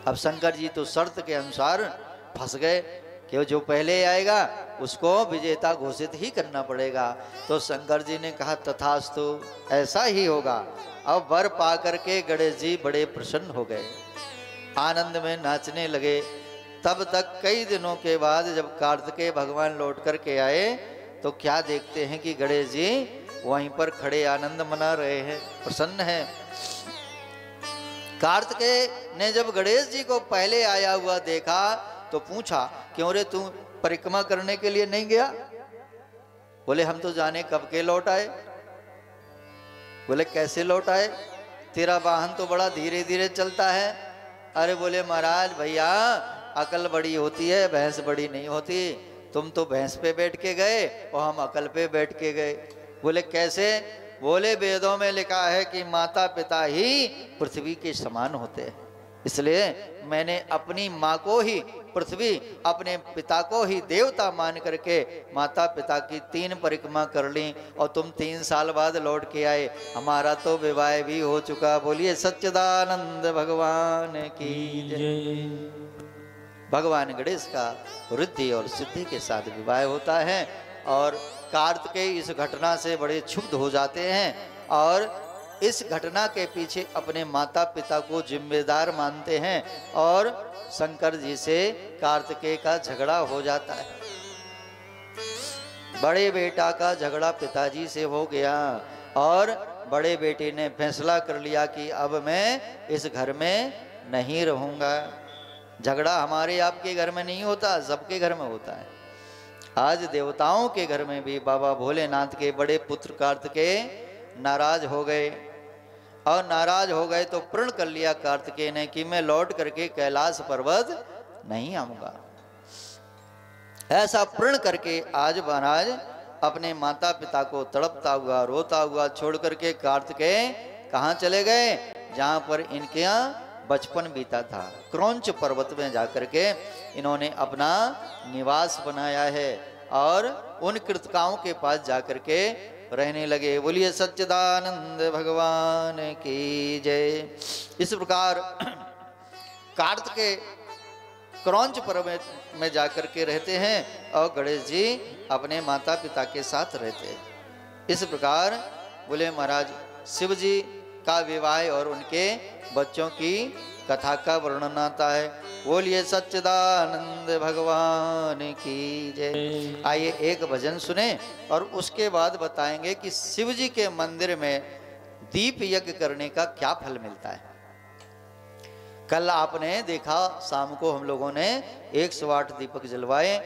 अब शंकर जी तो शर्त के अनुसार फंस गए कि जो पहले आएगा उसको विजेता घोषित ही करना पड़ेगा। तो शंकर जी ने कहा तथास्तु, ऐसा ही होगा। अब वर पा करके गणेश जी बड़े प्रसन्न हो गए, आनंद में नाचने लगे। तब तक कई दिनों के बाद जब कार्तिकेय भगवान लौट करके आए तो क्या देखते हैं कि गणेश जी वहीं पर खड़े आनंद मना रहे हैं, प्रसन्न हैं। कार्तिकेय ने जब गणेश जी को पहले आया हुआ देखा तो पूछा क्यों रे तू परिक्रमा करने के लिए नहीं गया? बोले हम तो जाने कब के लौट आए। बोले कैसे लौट आए, तेरा वाहन तो बड़ा धीरे धीरे चलता है। अरे बोले महाराज भैया अकल बड़ी होती है, भैंस बड़ी नहीं होती। तुम तो भैंस पे बैठ के गए और हम अकल पे बैठ के गए। बोले कैसे? बोले वेदों में लिखा है कि माता पिता ही पृथ्वी के समान होते हैं, इसलिए मैंने अपनी माँ को ही पृथ्वी, अपने पिता को ही देवता मान करके माता पिता की 3 परिक्रमा कर ली और तुम 3 साल बाद लौट के आए। हमारा तो विवाह भी हो चुका। बोलिए सच्चिदानंद भगवान की जय। भगवान गणेश का वृद्धि और सिद्धि के साथ विवाह होता है और कार्तिकेय इस घटना से बड़े क्षुब्ध हो जाते हैं और इस घटना के पीछे अपने माता पिता को जिम्मेदार मानते हैं और शंकर जी से कार्तिकेय का झगड़ा हो जाता है। बड़े बेटा का झगड़ा पिताजी से हो गया और बड़े बेटे ने फैसला कर लिया कि अब मैं इस घर में नहीं रहूंगा। झगड़ा हमारे आपके घर में नहीं होता, सबके घर में होता है। आज देवताओं के घर में भी बाबा भोलेनाथ के बड़े पुत्र कार्तिकेय नाराज हो गए और नाराज हो गए तो प्रण कर लिया कार्तिकेय ने कि मैं लौट करके कैलाश पर्वत नहीं आऊंगा। ऐसा प्रण करके आज महाराज अपने माता पिता को तड़पता हुआ रोता हुआ छोड़ करके कार्तिकेय कहाँ चले गए? जहां पर इनके यहाँ बचपन बीता था, क्रौंच पर्वत में जाकर के इन्होंने अपना निवास बनाया है और उन कृतकाओं के पास जाकर के रहने लगे। बोलिए सच्चिदानंद भगवान की जय। इस प्रकार कार्तिकेय क्रौंच पर्वत में जाकर के रहते हैं और गणेश जी अपने माता पिता के साथ रहते हैं। इस प्रकार बोले महाराज शिव जी का विवाह और उनके बच्चों की कथा का वर्णन आता है। बोलिए सच्चिदानंद भगवान की जय। आइए एक भजन सुने और उसके बाद बताएंगे कि शिव जी के मंदिर में दीप यज्ञ करने का क्या फल मिलता है। कल आपने देखा शाम को हम लोगों ने 108 दीपक जलवाए,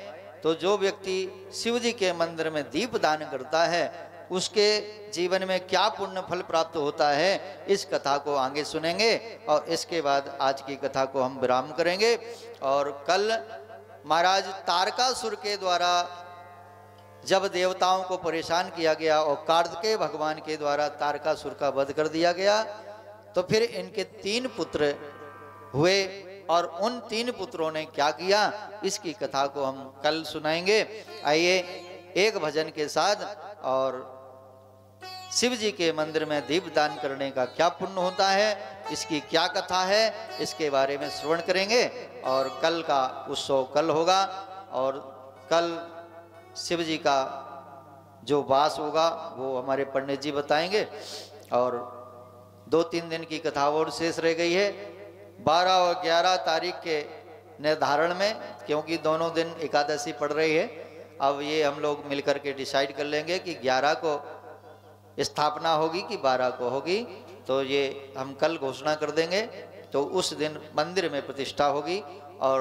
तो जो व्यक्ति शिव जी के मंदिर में दीप दान करता है उसके जीवन में क्या पुण्य फल प्राप्त होता है, इस कथा को आगे सुनेंगे और इसके बाद आज की कथा को हम विराम करेंगे। और कल महाराज तारकासुर के द्वारा जब देवताओं को परेशान किया गया और कार्तिकेय भगवान के द्वारा तारकासुर का वध कर दिया गया, तो फिर इनके 3 पुत्र हुए और उन 3 पुत्रों ने क्या किया, इसकी कथा को हम कल सुनाएंगे। आइए एक भजन के साथ, और शिव जी के मंदिर में दीपदान करने का क्या पुण्य होता है, इसकी क्या कथा है, इसके बारे में श्रवण करेंगे। और कल का उत्सव कल होगा, और कल शिव जी का जो वास होगा वो हमारे पंडित जी बताएंगे। और 2-3 दिन की कथा और शेष रह गई है 12 और 11 तारीख के निर्धारण में, क्योंकि दोनों दिन एकादशी पड़ रही है। अब ये हम लोग मिलकर के डिसाइड कर लेंगे कि 11 को स्थापना होगी कि 12 को होगी, तो ये हम कल घोषणा कर देंगे। तो उस दिन मंदिर में प्रतिष्ठा होगी और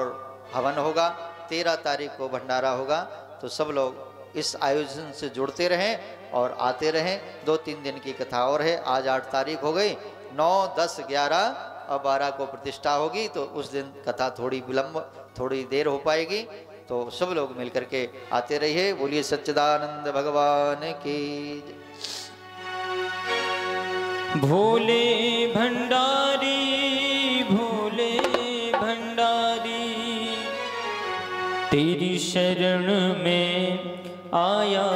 हवन होगा। 13 तारीख को भंडारा होगा। तो सब लोग इस आयोजन से जुड़ते रहें और आते रहें। 2-3 दिन की कथा और है। आज 8 तारीख हो गई, 9, 10, 11 और 12 को प्रतिष्ठा होगी। तो उस दिन कथा थोड़ी देर हो पाएगी। तो सब लोग मिलकर के आते रहिए। बोलिए सच्चिदानंद भगवान की। भोले भंडारी, भोले भंडारी, तेरी शरण में आया।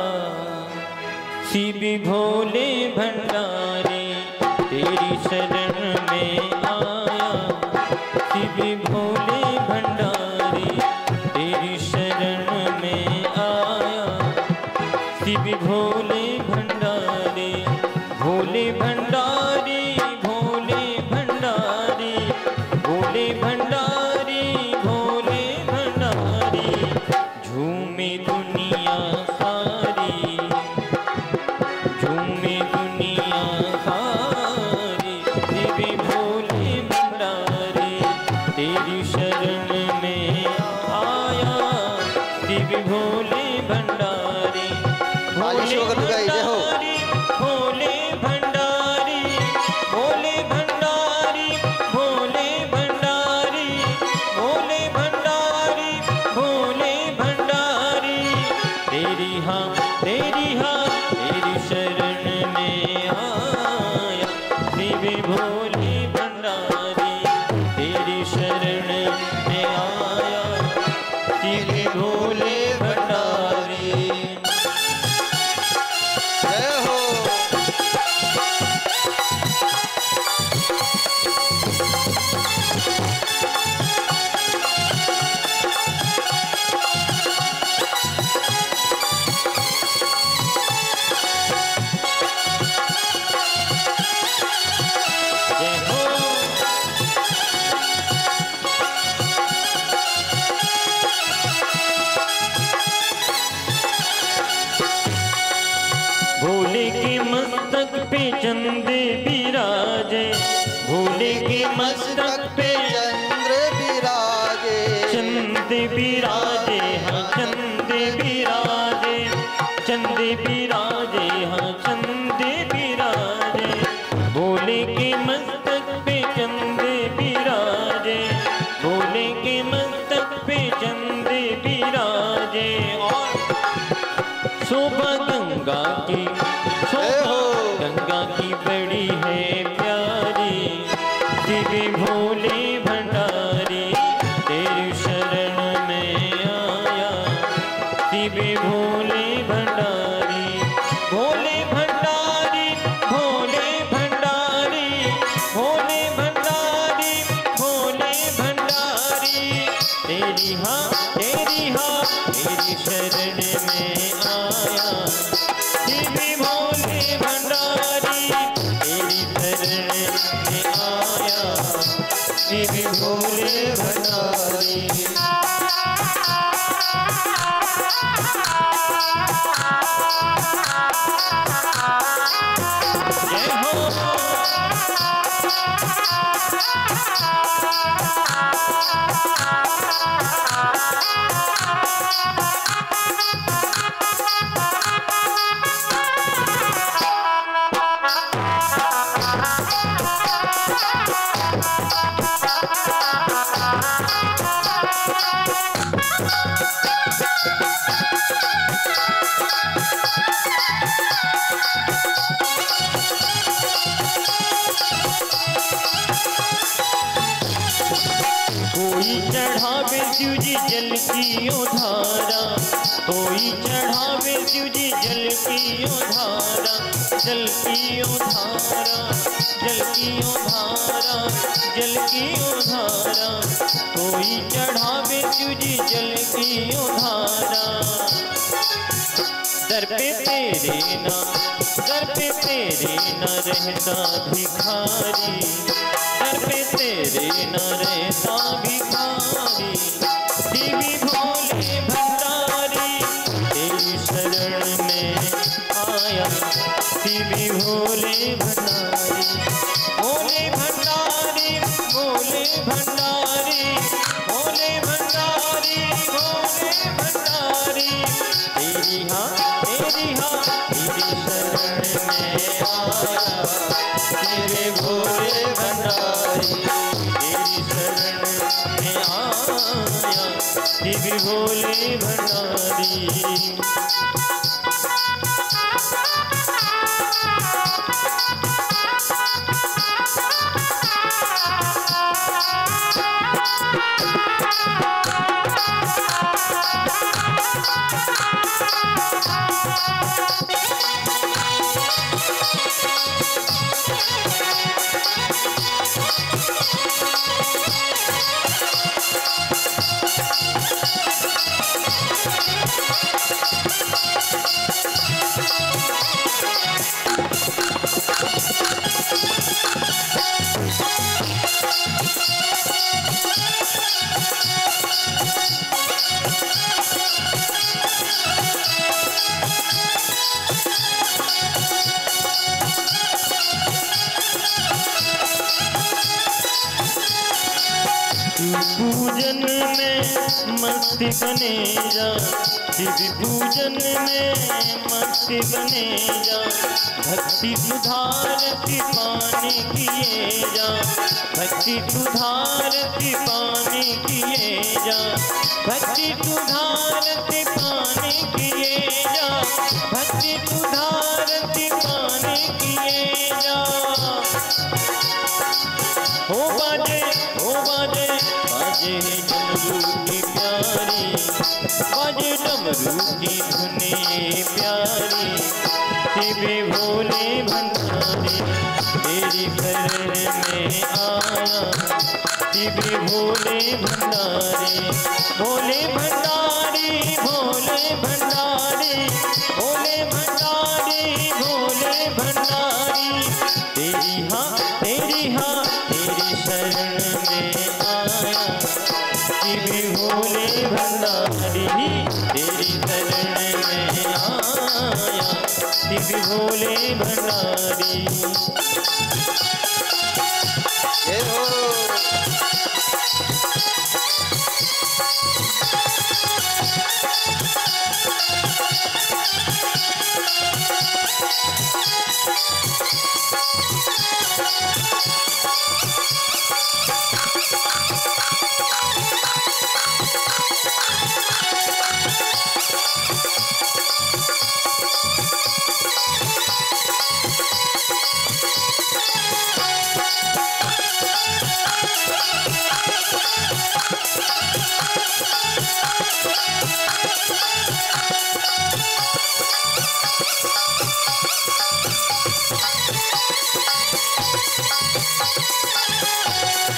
शिव भोले भंडारी, तेरी शरण में आया। शिव भोले भंडारी, तेरी शरण में आया। शिव भोले भंडारी, भोले भंडारी, भोले भंडारी, भोले भंडारी, भोले भंडारी, झूमे दुनिया सारी, झूमे दुनिया सारी। शिव भोले भंडारी, तेरी शरण में आया। शिव भोले भंडारी, भोले भंडारी, भोले भंडारी, भोले भंडारी, भोले भंडारी, भोले भंडारी, भोले भंडारी, तेरी हाँ तेरी शरण में आया। शिव भोले भंडारी, तेरी शरण में आया। शिव भोले भंडारी। जय हो। जय हो। भोले के मस्तक पे चंद्र विराजे, भोले के मस्तक पे चंद्र विराजे, चंद्र विराजे, हाँ चंद्र विराजे, चंद्र विराजे, हाँ चंद्र विराजे। भोले के मस्तक पे चंद्र विराजे, भोले के मस्तक पे चंद्र विराजे। और शोभा गंगा की, शोभा गंगा की बड़ी है प्यारी। शिव भोले भंडारी, तेरी शरण में आया। शिव भोले भंडारी, भोले भंडारी, भोले भंडारी, भोले भंडारी, भोले भंडारी, तेरी हाँ तेरी शरण में आया। शिव भोले भंडारी, तेरी शरण में आया। शिव भोले भंडारी। जय हो। चढ़ावे शिव जी जल की ओ धारा, कोई चढ़ावे शिव जी जल की ओ धारा, जल की ओ धारा, जल की ओ धारा, जल की ओ धारा, कोई चढ़ावे शिव जी जल की ओ धारा। दर पे तेरे ना, दर पे तेरे न रहता भिखारी, दर पे तेरे न रहता भिखारी, देवी भोले भंडारी तेरी शरण में आया, देवी भोले भंडारी, भोले भंडारी, भोले भंडारी, भोले भंडारी, भोले भंडारी, तेरी हाँ तेरी शरण में आया, तेरे भोले भंडारी तेरी शरण में आया, तेरे भोले भंडारी। पूजन में मस्ती बने जा, शिव पूजन में मस्ती बने जा, भक्ति सुधारती पानी किए जा, भक्ति सुधारती पानी किए जा, भक्ति सुधारती पानी किए जा, भक्ति सुधारती पानी किए जा। हो बाजे बाजे डमरू की प्यारी, बाजे डमरू की धुनी प्यारी, शिवे भोले भंडारी तेरी शरण में आया, शिवे भोले भंडारी, भोले भंडारी, भोले भंडारी, भोले भंडारी, भोले भंडारी, तेरी हाँ तेरी शरण में आया, शिव भोले भंडारी तेरी शरण में आया, शिव भोले भंडारी। जय हो।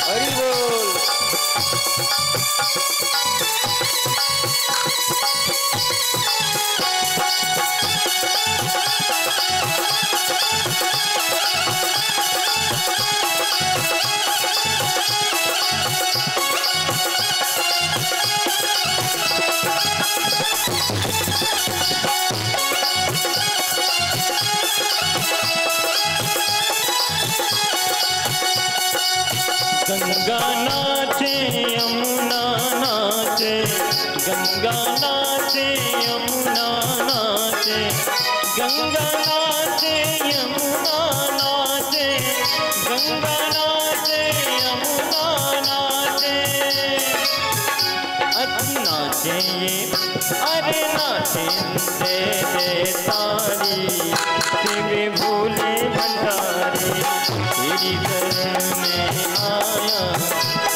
हरि बोल। गंगा नाचे यमुना नाचे, गंगा नाचे यमुना नाचे, गंगा नाचे यमुना नाचे, गंगा नाचे यमुना नाचे, नाचे ये अरे नाचे दे तारी शिव भोले भंडारी तेरी शरण में आया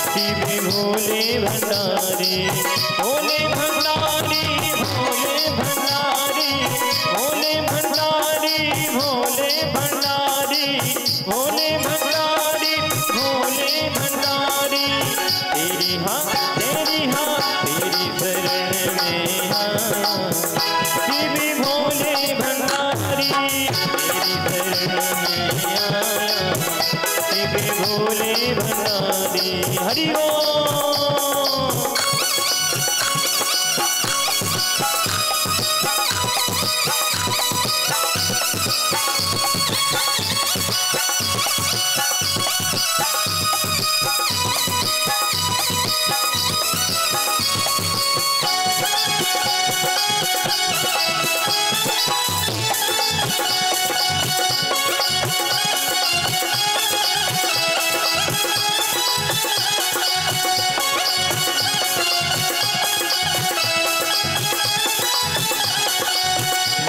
शिव भोले भंडारी भोले भंडारी भोले भंडारी भोले भंडारी भोले भंडारी भोले भंडारी भोले भंडारी तेरी तेरी शरण में हाँ शिव भोले भंडारी तेरी शरण में आया शिव भोले भंडारी हरि ओम।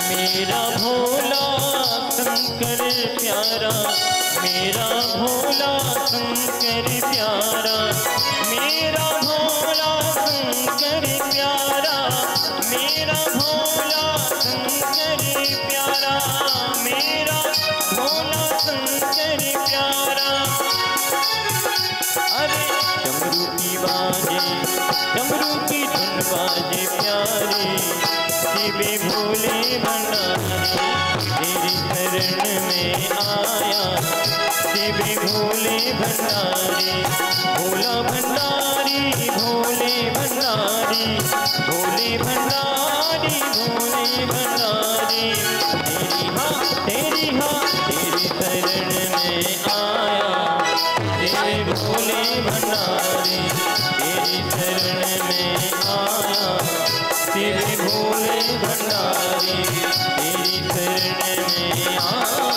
मेरा भोला शंकर प्यारा मेरा भोला शंकर प्यारा मेरा भोला शंकर प्यारा मेरा भोला शंकर प्यारा मेरा भोला शंकर प्यारा अरे डमरू की बाजे डमरू की धुन बाजे प्यारे शिव भोले भंडारी तेरी शरण में आया शिव भोले भंडारी भोला भंडारी भोले भंडारी भोले भंडारी भोले भंडारी तेरी शरण में आया शिव भोले भंडारी तेरी शरण में आया शिव भोले भंडारी तेरी शरण में आया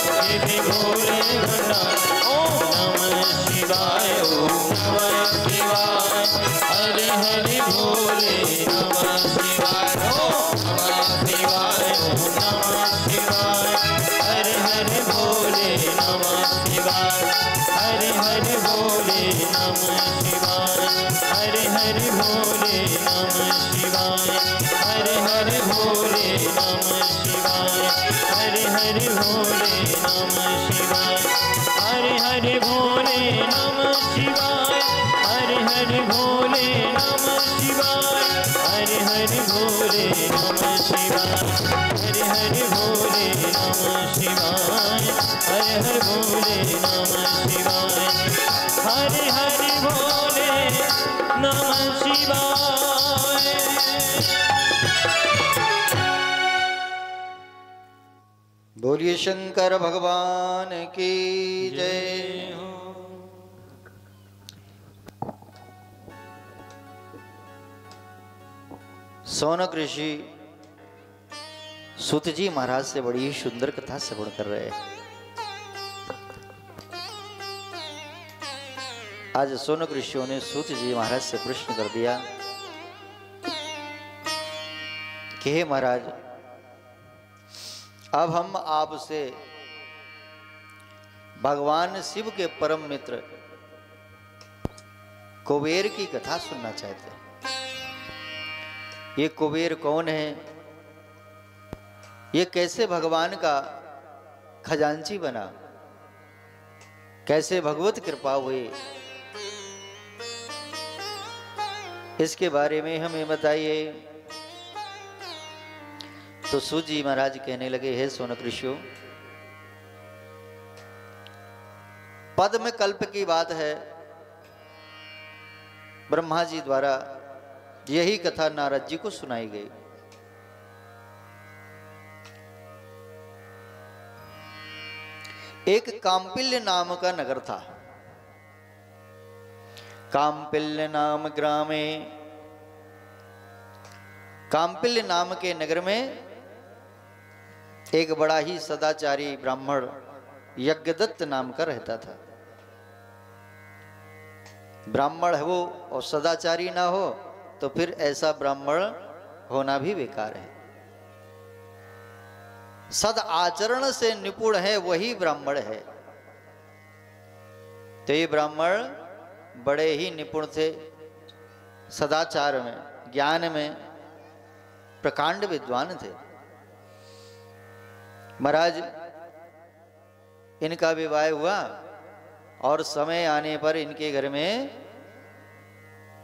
शिव भोले भंडारी ओम नमः शिवाय ओम नमः शिवाय हरे हरे भोले नमः शिवाय ओम नमः शिवाय ओम नमः शिवाय हरे हरे भोले नमः शिवाय हरे हरे भोले नमः शिवाय हरे हरे भोले नमः शिवाय हरे हरे भोले नमः शिवाय हरे हरे भोले नमः शिवाय हरे हरे भोले नमः शिवाय हरे हरे भोले नमः शिवाय हरे हरे भोले नमः शिवाय हरे हरे भोले नमः शिवाय हरे हरे भोले नमः शिवाय हरे हरे भोले नमः शिवाय। बोलिए शंकर भगवान की जय। सौनक ऋषि सूत जी महाराज से बड़ी ही सुंदर कथा श्रवण कर रहे हैं। आज सौनक ऋषियों ने सूत जी महाराज से प्रश्न कर दिया कि हे महाराज, अब हम आपसे भगवान शिव के परम मित्र कुबेर की कथा सुनना चाहते हैं। ये कुबेर कौन है? ये कैसे भगवान का खजांची बना, कैसे भगवत कृपा हुई, इसके बारे में हमें बताइए। तो सूत जी महाराज कहने लगे, हे सौनक ऋषियों, पद्म कल्प की बात है। ब्रह्मा जी द्वारा यही कथा नारद जी को सुनाई गई। एक काम्पिल्य नाम का नगर था। काम्पिल्य नाम ग्रामे, काम्पिल्य नाम के नगर में एक बड़ा ही सदाचारी ब्राह्मण यज्ञदत्त नाम का रहता था। ब्राह्मण है वो और सदाचारी ना हो तो फिर ऐसा ब्राह्मण होना भी बेकार है। सद आचरण से निपुण है वही ब्राह्मण है। तो ये ब्राह्मण बड़े ही निपुण थे सदाचार में, ज्ञान में, प्रकांड विद्वान थे। महाराज इनका विवाह हुआ और समय आने पर इनके घर में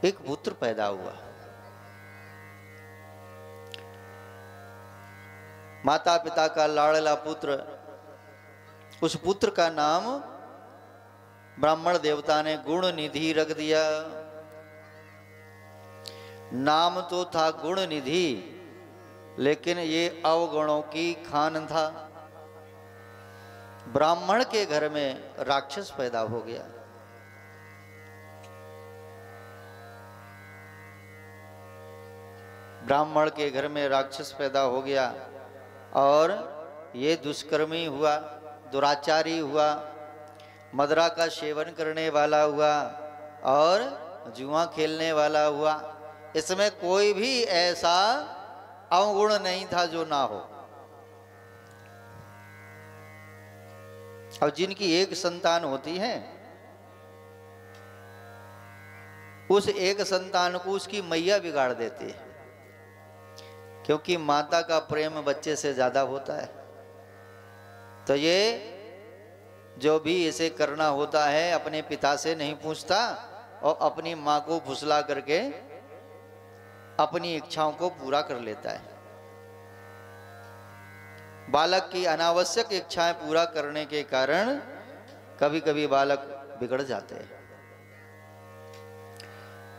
एक पुत्र पैदा हुआ। माता पिता का लाडला पुत्र, उस पुत्र का नाम ब्राह्मण देवता ने गुण निधि रख दिया। नाम तो था गुण निधि, लेकिन ये अवगुणों की खान था। ब्राह्मण के घर में राक्षस पैदा हो गया। ब्राह्मण के घर में राक्षस पैदा हो गया और ये दुष्कर्मी हुआ, दुराचारी हुआ, मदरा का सेवन करने वाला हुआ और जुआ खेलने वाला हुआ। इसमें कोई भी ऐसा अवगुण नहीं था जो ना हो। और जिनकी एक संतान होती है, उस एक संतान को उसकी मैया बिगाड़ देती है, क्योंकि माता का प्रेम बच्चे से ज्यादा होता है। तो ये जो भी इसे करना होता है अपने पिता से नहीं पूछता और अपनी माँ को फुसला करके अपनी इच्छाओं को पूरा कर लेता है। बालक की अनावश्यक इच्छाएं पूरा करने के कारण कभी कभी बालक बिगड़ जाते हैं।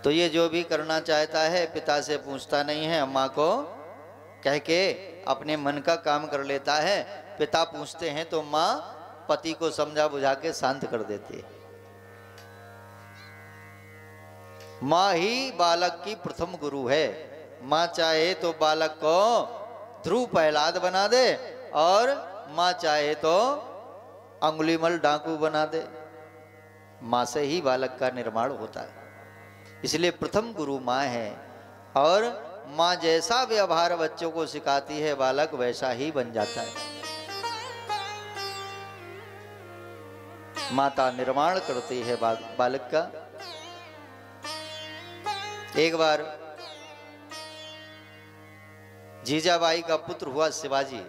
तो ये जो भी करना चाहता है पिता से पूछता नहीं है, अम्मा को कह के अपने मन का काम कर लेता है। पिता पूछते हैं तो माँ पति को समझा बुझा के शांत कर देती है। माँ ही बालक की प्रथम गुरु है। माँ चाहे तो बालक को ध्रुव प्रहलाद बना दे और माँ चाहे तो अंगुलीमल डाकू बना दे। माँ से ही बालक का निर्माण होता है, इसलिए प्रथम गुरु माँ है। और माँ जैसा व्यवहार बच्चों को सिखाती है बालक वैसा ही बन जाता है। माता निर्माण करती है बालक का। एक बार जीजाबाई का पुत्र हुआ शिवाजी।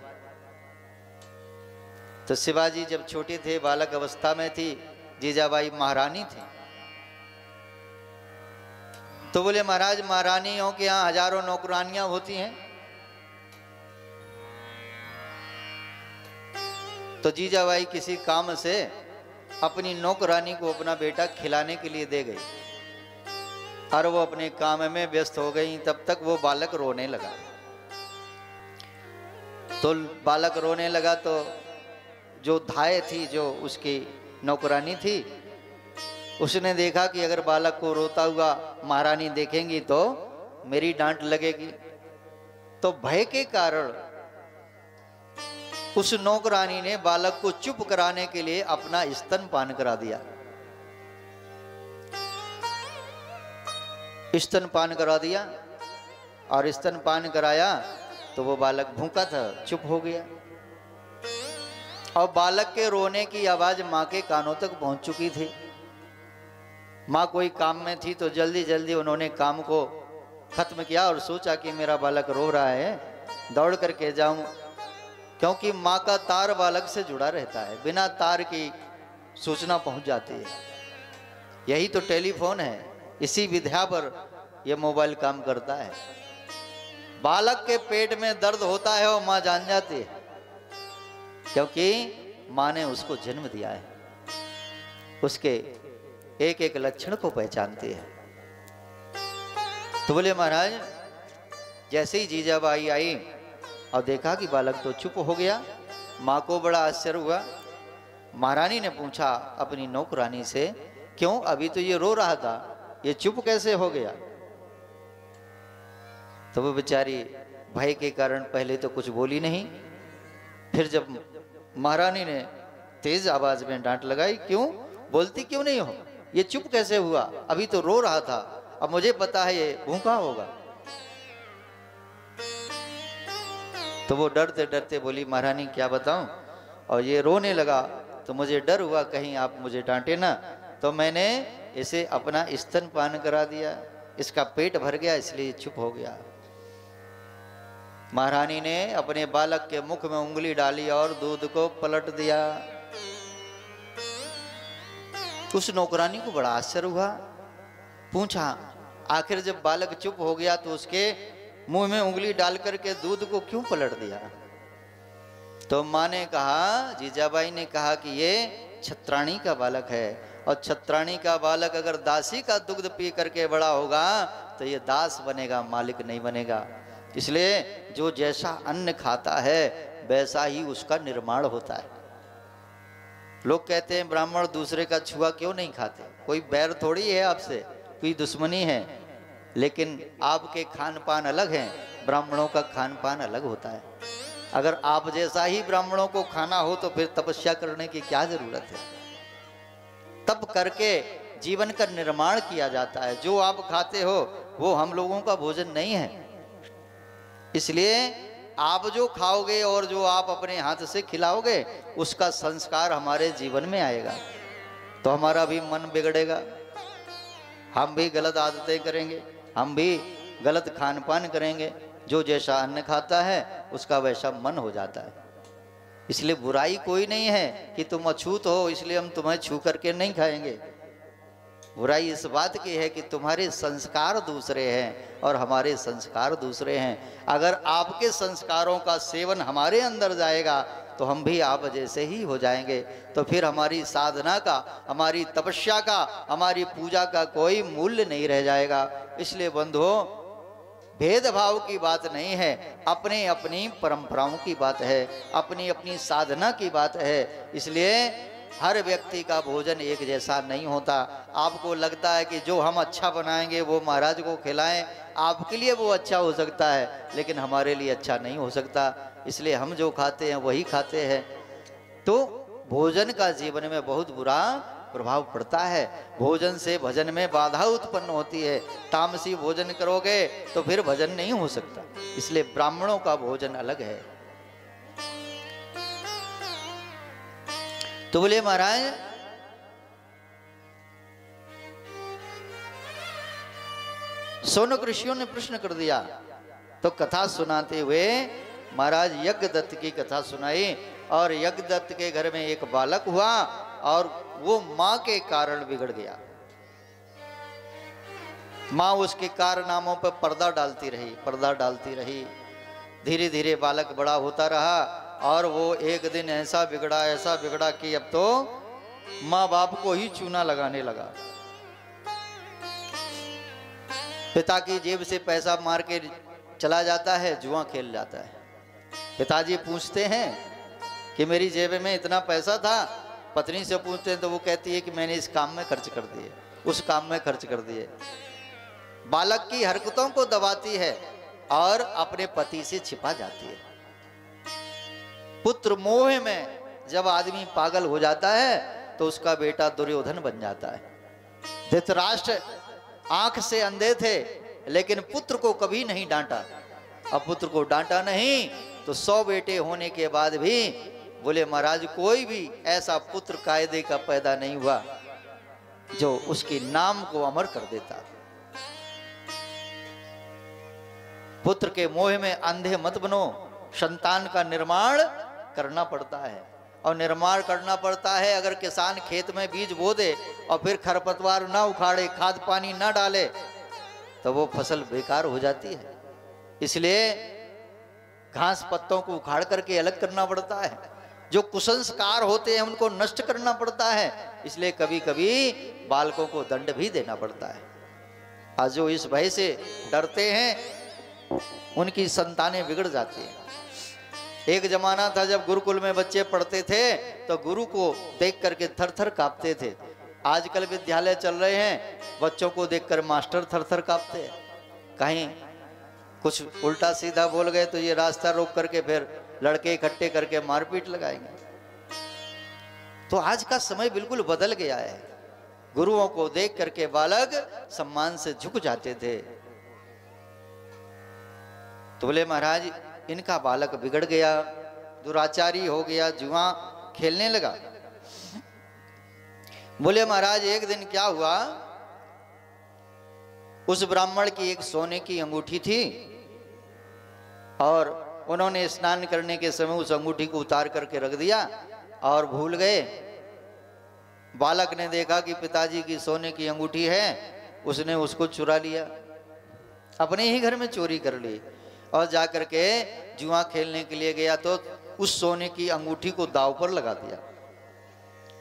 तो शिवाजी जब छोटे थे, बालक अवस्था में थी, जीजाबाई महारानी थी। तो बोले महाराज महारानियों के यहाँ हजारों नौकरानियां होती हैं। तो जीजाबाई किसी काम से अपनी नौकरानी को अपना बेटा खिलाने के लिए दे गई और वो अपने काम में व्यस्त हो गई। तब तक वो बालक रोने लगा। तो बालक रोने लगा तो जो धाय थी, जो उसकी नौकरानी थी, उसने देखा कि अगर बालक को रोता हुआ महारानी देखेंगी तो मेरी डांट लगेगी। तो भय के कारण उस नौकरानी ने बालक को चुप कराने के लिए अपना स्तनपान करा दिया। स्तनपान करा दिया और स्तनपान कराया तो वो बालक भूखा था, चुप हो गया। और बालक के रोने की आवाज माँ के कानों तक पहुंच चुकी थी। माँ कोई काम में थी तो जल्दी जल्दी उन्होंने काम को खत्म किया और सोचा कि मेरा बालक रो रहा है, दौड़ करके जाऊं, क्योंकि माँ का तार बालक से जुड़ा रहता है, बिना तार की सूचना पहुंच जाती है। यही तो टेलीफोन है, इसी विद्या पर यह मोबाइल काम करता है। बालक के पेट में दर्द होता है और माँ जान जाती है, क्योंकि माँ ने उसको जन्म दिया है। उसके एक एक लक्षण को पहचानती है। तो बोले महाराज, जैसे ही जीजाबाई आई और देखा कि बालक तो चुप हो गया, माँ को बड़ा आश्चर्य हुआ। महारानी ने पूछा अपनी नौकरानी से, क्यों अभी तो ये रो रहा था, ये चुप कैसे हो गया? तो वो बेचारी भय के कारण पहले तो कुछ बोली नहीं। फिर जब महारानी ने तेज आवाज में डांट लगाई, क्यों बोलती क्यों नहीं हो? ये चुप कैसे हुआ? अभी तो रो रहा था, अब मुझे पता है ये भूखा होगा। तो वो डरते डरते बोली, महारानी क्या बताऊं, और ये रोने लगा तो मुझे डर हुआ कहीं आप मुझे डांटे ना, तो मैंने इसे अपना स्तनपान करा दिया, इसका पेट भर गया इसलिए चुप हो गया। महारानी ने अपने बालक के मुख में उंगली डाली और दूध को पलट दिया। उस नौकरानी को बड़ा आश्चर्य हुआ, पूछा आखिर जब बालक चुप हो गया तो उसके मुंह में उंगली डाल करके दूध को क्यों पलट दिया? तो माँ ने कहा, जीजाबाई ने कहा कि ये छत्राणी का बालक है, और छत्राणी का बालक अगर दासी का दुग्ध पी करके बड़ा होगा तो ये दास बनेगा, मालिक नहीं बनेगा। इसलिए जो जैसा अन्न खाता है वैसा ही उसका निर्माण होता है। लोग कहते हैं ब्राह्मण दूसरे का छुआ क्यों नहीं खाते, कोई बैर थोड़ी है आपसे, कोई दुश्मनी है, लेकिन आपके खान पान अलग हैं, ब्राह्मणों का खान पान अलग होता है। अगर आप जैसा ही ब्राह्मणों को खाना हो तो फिर तपस्या करने की क्या जरूरत है? तप करके जीवन का निर्माण किया जाता है। जो आप खाते हो वो हम लोगों का भोजन नहीं है। इसलिए आप जो खाओगे और जो आप अपने हाथ से खिलाओगे उसका संस्कार हमारे जीवन में आएगा, तो हमारा भी मन बिगड़ेगा, हम भी गलत आदतें करेंगे, हम भी गलत खान पान करेंगे। जो जैसा अन्न खाता है उसका वैसा मन हो जाता है। इसलिए बुराई कोई नहीं है कि तुम अछूत हो इसलिए हम तुम्हें छू करके नहीं खाएंगे। बुराई इस बात की है कि तुम्हारे संस्कार दूसरे हैं और हमारे संस्कार दूसरे हैं। अगर आपके संस्कारों का सेवन हमारे अंदर जाएगा तो हम भी आप जैसे ही हो जाएंगे, तो फिर हमारी साधना का, हमारी तपस्या का, हमारी पूजा का कोई मूल्य नहीं रह जाएगा। इसलिए बंधुओं, भेदभाव की बात नहीं है, अपने अपनी परंपराओं की बात है, अपनी अपनी साधना की बात है। इसलिए हर व्यक्ति का भोजन एक जैसा नहीं होता। आपको लगता है कि जो हम अच्छा बनाएंगे वो महाराज को खिलाएं, आपके लिए वो अच्छा हो सकता है, लेकिन हमारे लिए अच्छा नहीं हो सकता। इसलिए हम जो खाते हैं वही खाते हैं। तो भोजन का जीवन में बहुत बुरा प्रभाव पड़ता है। भोजन से भजन में बाधा उत्पन्न होती है। तामसी भोजन करोगे तो फिर भजन नहीं हो सकता। इसलिए ब्राह्मणों का भोजन अलग है। तो बोले महाराज, सोनक ऋषियों ने प्रश्न कर दिया, तो कथा सुनाते हुए महाराज यज्ञदत्त की कथा सुनाई। और यज्ञदत्त के घर में एक बालक हुआ और वो मां के कारण बिगड़ गया। मां उसके कारनामों पर पर्दा डालती रही। धीरे धीरे बालक बड़ा होता रहा और वो एक दिन ऐसा बिगड़ा कि अब तो माँ बाप को ही चूना लगाने लगा। पिता की जेब से पैसा मार के चला जाता है, जुआ खेल जाता है। पिताजी पूछते हैं कि मेरी जेब में इतना पैसा था, पत्नी से पूछते हैं तो वो कहती है कि मैंने इस काम में खर्च कर दिए, उस काम में खर्च कर दिए। बालक की हरकतों को दबाती है और अपने पति से छिपा जाती है। पुत्र मोह में जब आदमी पागल हो जाता है तो उसका बेटा दुर्योधन बन जाता है। धृतराष्ट्र आंख से अंधे थे लेकिन पुत्र को कभी नहीं डांटा। अब पुत्र को डांटा नहीं तो 100 बेटे होने के बाद भी बोले महाराज कोई भी ऐसा पुत्र कायदे का पैदा नहीं हुआ जो उसके नाम को अमर कर देता। पुत्र के मोह में अंधे मत बनो। संतान का निर्माण करना पड़ता है और निर्माण करना पड़ता है। अगर किसान खेत में बीज बो दे और फिर खरपतवार ना उखाड़े, खाद पानी ना डाले तो वो फसल बेकार हो जाती है। इसलिए घास पत्तों को उखाड़ करके अलग करना पड़ता है। जो कुसंस्कार होते हैं उनको नष्ट करना पड़ता है। इसलिए कभी कभी बालकों को दंड भी देना पड़ता है। आज जो इस भय से डरते हैं उनकी संतानें बिगड़ जाती हैं। एक जमाना था जब गुरुकुल में बच्चे पढ़ते थे तो गुरु को देख करके थर थर कांपते थे। आजकल विद्यालय चल रहे हैं, बच्चों को देखकर मास्टर थर थर कांपते हैं। कहीं कुछ उल्टा सीधा बोल गए तो ये रास्ता रोक करके फिर लड़के इकट्ठे करके मारपीट लगाएंगे। तो आज का समय बिल्कुल बदल गया है। गुरुओं को देख करके बालक सम्मान से झुक जाते थे। तो बोले महाराज इनका बालक बिगड़ गया, दुराचारी हो गया, जुआ खेलने लगा। बोले महाराज एक दिन क्या हुआ, उस ब्राह्मण की एक सोने की अंगूठी थी और उन्होंने स्नान करने के समय उस अंगूठी को उतार करके रख दिया और भूल गए। बालक ने देखा कि पिताजी की सोने की अंगूठी है, उसने उसको चुरा लिया, अपने ही घर में चोरी कर ली और जाकर के जुआ खेलने के लिए गया तो उस सोने की अंगूठी को दांव पर लगा दिया।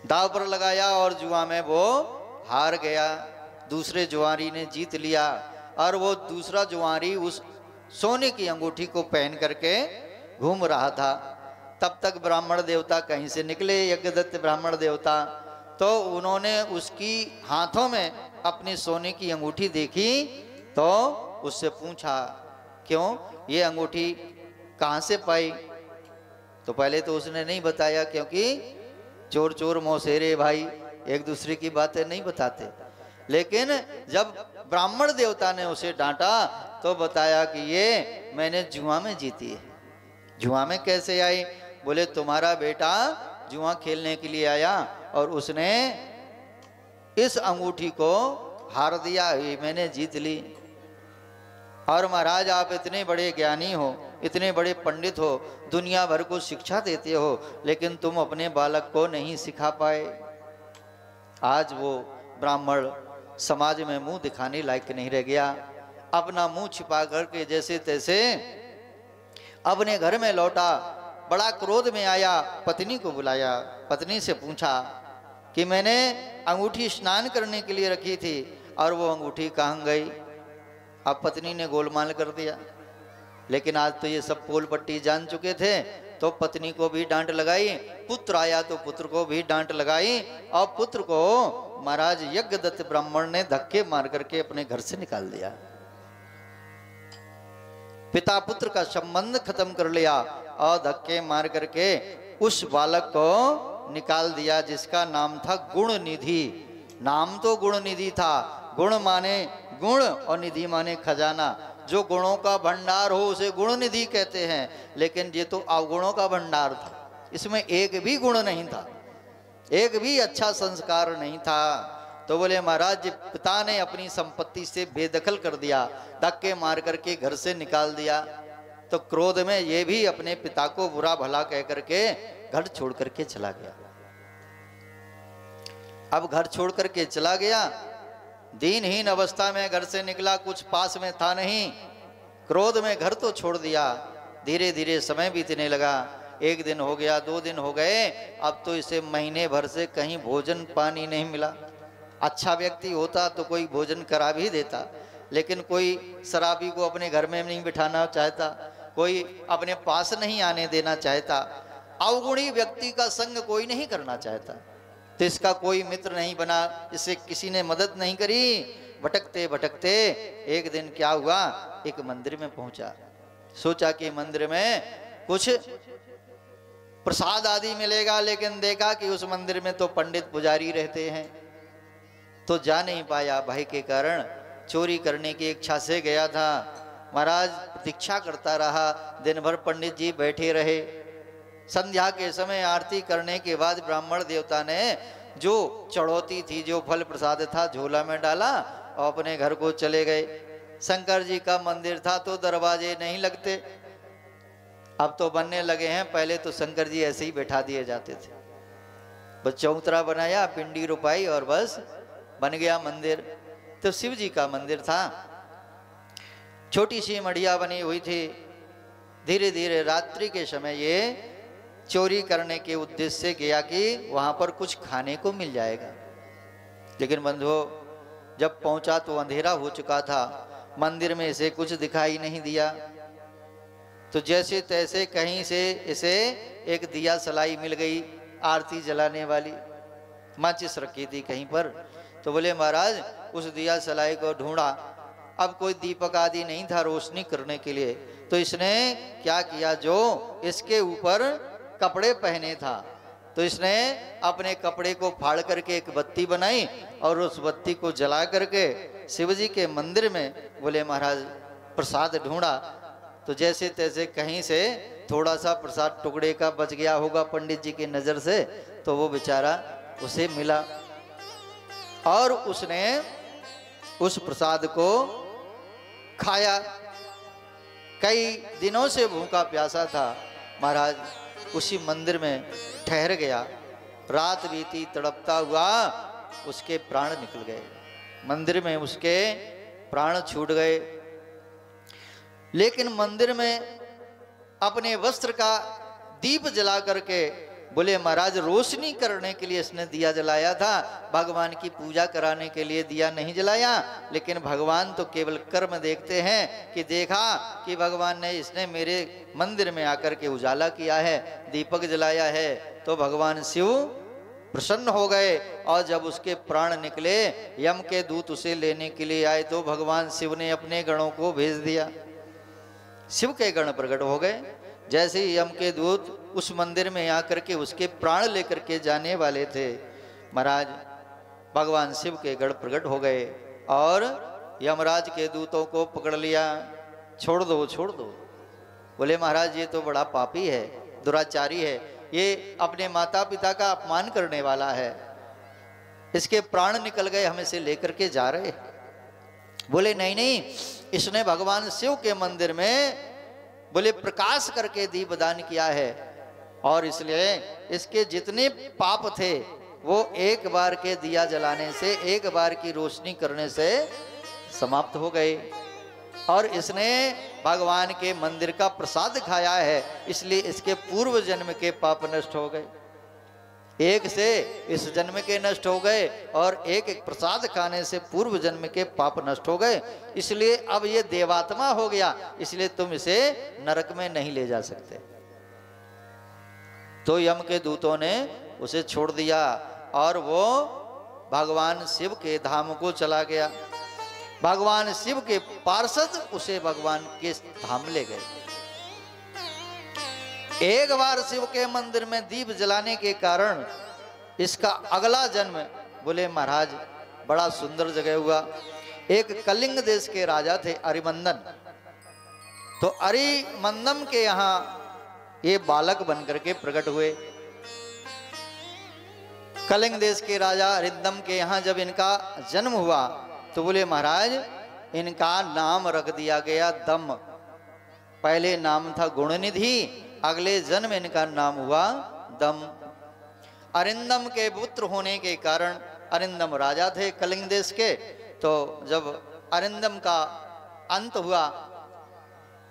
दांव पर लगाया और जुआ में वो हार गया। दूसरे जुआरी ने जीत लिया और वो दूसरा जुआरी उस सोने की अंगूठी को पहन करके घूम रहा था। तब तक ब्राह्मण देवता कहीं से निकले, यज्ञदत्त ब्राह्मण देवता। तो उन्होंने उसकी हाथों में अपनी सोने की अंगूठी देखी तो उससे पूछा क्यों ये अंगूठी कहाँ से पाई। तो पहले तो उसने नहीं बताया, क्योंकि चोर चोर मौसेरे भाई एक दूसरे की बातें नहीं बताते। लेकिन जब ब्राह्मण देवता ने उसे डांटा तो बताया कि ये मैंने जुआ में जीती है। जुआ में कैसे आई? बोले तुम्हारा बेटा जुआ खेलने के लिए आया और उसने इस अंगूठी को हार दिया, ये मैंने जीत ली। और महाराज आप इतने बड़े ज्ञानी हो, इतने बड़े पंडित हो, दुनिया भर को शिक्षा देते हो, लेकिन तुम अपने बालक को नहीं सिखा पाए। आज वो ब्राह्मण समाज में मुंह दिखाने लायक नहीं रह गया। अपना मुंह छिपा करके जैसे तैसे अपने घर में लौटा। बड़ा क्रोध में आया, पत्नी को बुलाया, पत्नी से पूछा कि मैंने अंगूठी स्नान करने के लिए रखी थी और वो अंगूठी कहाँ गई। अब पत्नी ने गोलमाल कर दिया। लेकिन आज तो ये सब पोल पट्टी जान चुके थे, तो पत्नी को भी डांट लगाई। पुत्र आया तो पुत्र को भी डांट लगाई और पुत्र को महाराज यज्ञदत्त ब्राह्मण ने धक्के मार करके अपने घर से निकाल दिया। पिता पुत्र का संबंध खत्म कर लिया और धक्के मार करके उस बालक को निकाल दिया, जिसका नाम था गुण निधि। नाम तो गुण निधि था, गुण माने गुण और निधि माने खजाना। जो गुणों का भंडार हो उसे गुण निधि कहते हैं, लेकिन ये तो अवगुणों का भंडार था। इसमें एक भी गुण नहीं था, एक भी अच्छा संस्कार नहीं था। तो बोले महाराज पिता ने अपनी संपत्ति से बेदखल कर दिया, धक्के मार करके घर से निकाल दिया। तो क्रोध में ये भी अपने पिता को बुरा भला कह करके घर छोड़ करके चला गया। अब घर छोड़ करके चला गया, दीनहीन अवस्था में घर से निकला, कुछ पास में था नहीं। क्रोध में घर तो छोड़ दिया। धीरे धीरे समय बीतने लगा। एक दिन हो गया, 2 दिन हो गए, अब तो इसे महीने भर से कहीं भोजन पानी नहीं मिला। अच्छा व्यक्ति होता तो कोई भोजन करा भी देता, लेकिन कोई शराबी को अपने घर में नहीं बिठाना चाहता, कोई अपने पास नहीं आने देना चाहता, अवगुणी व्यक्ति का संग कोई नहीं करना चाहता। तो इसका कोई मित्र नहीं बना, इसे किसी ने मदद नहीं करी। भटकते भटकते एक दिन क्या हुआ, एक मंदिर में पहुंचा। सोचा कि मंदिर में कुछ प्रसाद आदि मिलेगा, लेकिन देखा कि उस मंदिर में तो पंडित पुजारी रहते हैं, तो जा नहीं पाया। भय के कारण चोरी करने की इच्छा से गया था। महाराज प्रतीक्षा करता रहा, दिन भर पंडित जी बैठे रहे। संध्या के समय आरती करने के बाद ब्राह्मण देवता ने जो चढ़ौती थी, जो फल प्रसाद था, झोला में डाला और अपने घर को चले गए। शंकर जी का मंदिर था तो दरवाजे नहीं लगते, अब तो बनने लगे हैं। पहले तो शंकर जी ऐसे ही बैठा दिए जाते थे। बस चौतरा बनाया, पिंडी रुपाई और बस बन गया मंदिर। तो शिव जी का मंदिर था, छोटी सी मढ़िया बनी हुई थी। धीरे धीरे रात्रि के समय ये चोरी करने के उद्देश्य से गया कि वहां पर कुछ खाने को मिल जाएगा। लेकिन बंधुओं जब पहुंचा तो अंधेरा हो चुका था, मंदिर में इसे कुछ दिखाई नहीं दिया। तो जैसे तैसे कहीं से इसे एक दिया सलाई मिल गई, आरती जलाने वाली माचिस रखी थी कहीं पर। तो बोले महाराज उस दिया सलाई को ढूंढा, अब कोई दीपक आदि नहीं था रोशनी करने के लिए। तो इसने क्या किया, जो इसके ऊपर कपड़े पहने था तो इसने अपने कपड़े को फाड़ करके एक बत्ती बनाई और उस बत्ती को जला करके शिव जी के मंदिर में बोले महाराज प्रसाद ढूंढा। तो जैसे तैसे कहीं से थोड़ा सा प्रसाद टुकड़े का बच गया होगा पंडित जी की नजर से, तो वो बेचारा उसे मिला और उसने उस प्रसाद को खाया। कई दिनों से भूखा प्यासा था महाराज, उसी मंदिर में ठहर गया। रात बीती, तड़पता हुआ उसके प्राण निकल गए, मंदिर में उसके प्राण छूट गए। लेकिन मंदिर में अपने वस्त्र का दीप जला करके बोले महाराज रोशनी करने के लिए इसने दिया जलाया था, भगवान की पूजा कराने के लिए दिया नहीं जलाया। लेकिन भगवान तो केवल कर्म देखते हैं कि देखा कि भगवान ने इसने मेरे मंदिर में आकर के उजाला किया है, दीपक जलाया है, तो भगवान शिव प्रसन्न हो गए। और जब उसके प्राण निकले, यम के दूत उसे लेने के लिए आए, तो भगवान शिव ने अपने गणों को भेज दिया। शिव के गण प्रकट हो गए। जैसे ही यम के दूत उस मंदिर में आकर के उसके प्राण लेकर के जाने वाले थे, महाराज भगवान शिव के गण प्रकट हो गए और यमराज के दूतों को पकड़ लिया। छोड़ दो, छोड़ दो। बोले महाराज ये तो बड़ा पापी है, दुराचारी है, ये अपने माता पिता का अपमान करने वाला है, इसके प्राण निकल गए, हमें से लेकर के जा रहे। बोले नहीं नहीं, इसने भगवान शिव के मंदिर में बोले प्रकाश करके दीपदान किया है और इसलिए इसके जितने पाप थे वो एक बार के दिया जलाने से, एक बार की रोशनी करने से समाप्त हो गए। और इसने भगवान के मंदिर का प्रसाद खाया है, इसलिए इसके पूर्व जन्म के पाप नष्ट हो गए। एक से इस जन्म के नष्ट हो गए और एक एक प्रसाद खाने से पूर्व जन्म के पाप नष्ट हो गए। इसलिए अब ये देवात्मा हो गया, इसलिए तुम इसे नरक में नहीं ले जा सकते। तो यम के दूतों ने उसे छोड़ दिया और वो भगवान शिव के धाम को चला गया। भगवान शिव के पार्षद उसे भगवान के धाम ले गए। एक बार शिव के मंदिर में दीप जलाने के कारण इसका अगला जन्म बोले महाराज बड़ा सुंदर जगह हुआ। एक कलिंग देश के राजा थे अरिमंदन, तो अरिमंदम के यहाँ ये बालक बनकर के प्रकट हुए। कलिंग देश के राजा अरिंदम के यहाँ जब इनका जन्म हुआ तो बोले महाराज इनका नाम रख दिया गया दम। पहले नाम था गुणनिधि, अगले जन्म इनका नाम हुआ दम। अरिंदम के पुत्र होने के कारण, अरिंदम राजा थे कलिंग देश के, तो जब अरिंदम का अंत हुआ,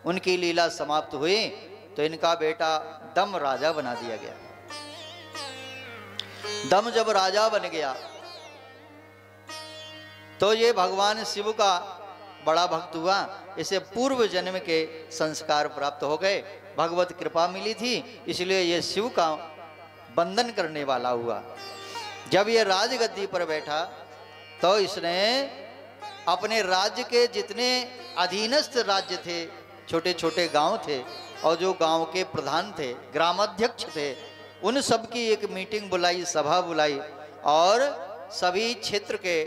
उनकी लीला समाप्त हुई, तो इनका बेटा दम राजा बना दिया गया। दम जब राजा बन गया तो ये भगवान शिव का बड़ा भक्त हुआ, इसे पूर्व जन्म के संस्कार प्राप्त हो गए, भगवत कृपा मिली थी, इसलिए ये शिव का बंधन करने वाला हुआ। जब ये राजगद्दी पर बैठा तो इसने अपने राज्य के जितने अधीनस्थ राज्य थे, छोटे छोटे गांव थे, और जो गांव के प्रधान थे, ग्रामाध्यक्ष थे, उन सब की एक मीटिंग बुलाई, सभा बुलाई, और सभी क्षेत्र के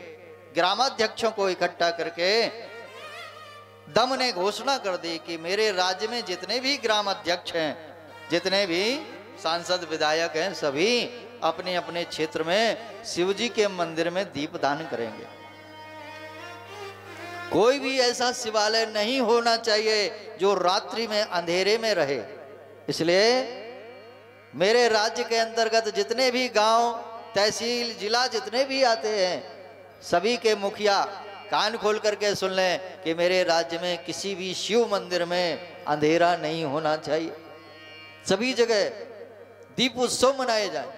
ग्रामाध्यक्षों को इकट्ठा करके दम ने घोषणा कर दी कि मेरे राज्य में जितने भी ग्राम अध्यक्ष हैं, जितने भी सांसद विधायक हैं, सभी अपने अपने क्षेत्र में शिवजी के मंदिर में दीप दान करेंगे। कोई भी ऐसा शिवालय नहीं होना चाहिए जो रात्रि में अंधेरे में रहे। इसलिए मेरे राज्य के अंतर्गत जितने भी गांव, तहसील, जिला जितने भी आते हैं, सभी के मुखिया कान खोल करके सुन लें कि मेरे राज्य में किसी भी शिव मंदिर में अंधेरा नहीं होना चाहिए। सभी जगह दीप उत्सव मनाए जाए,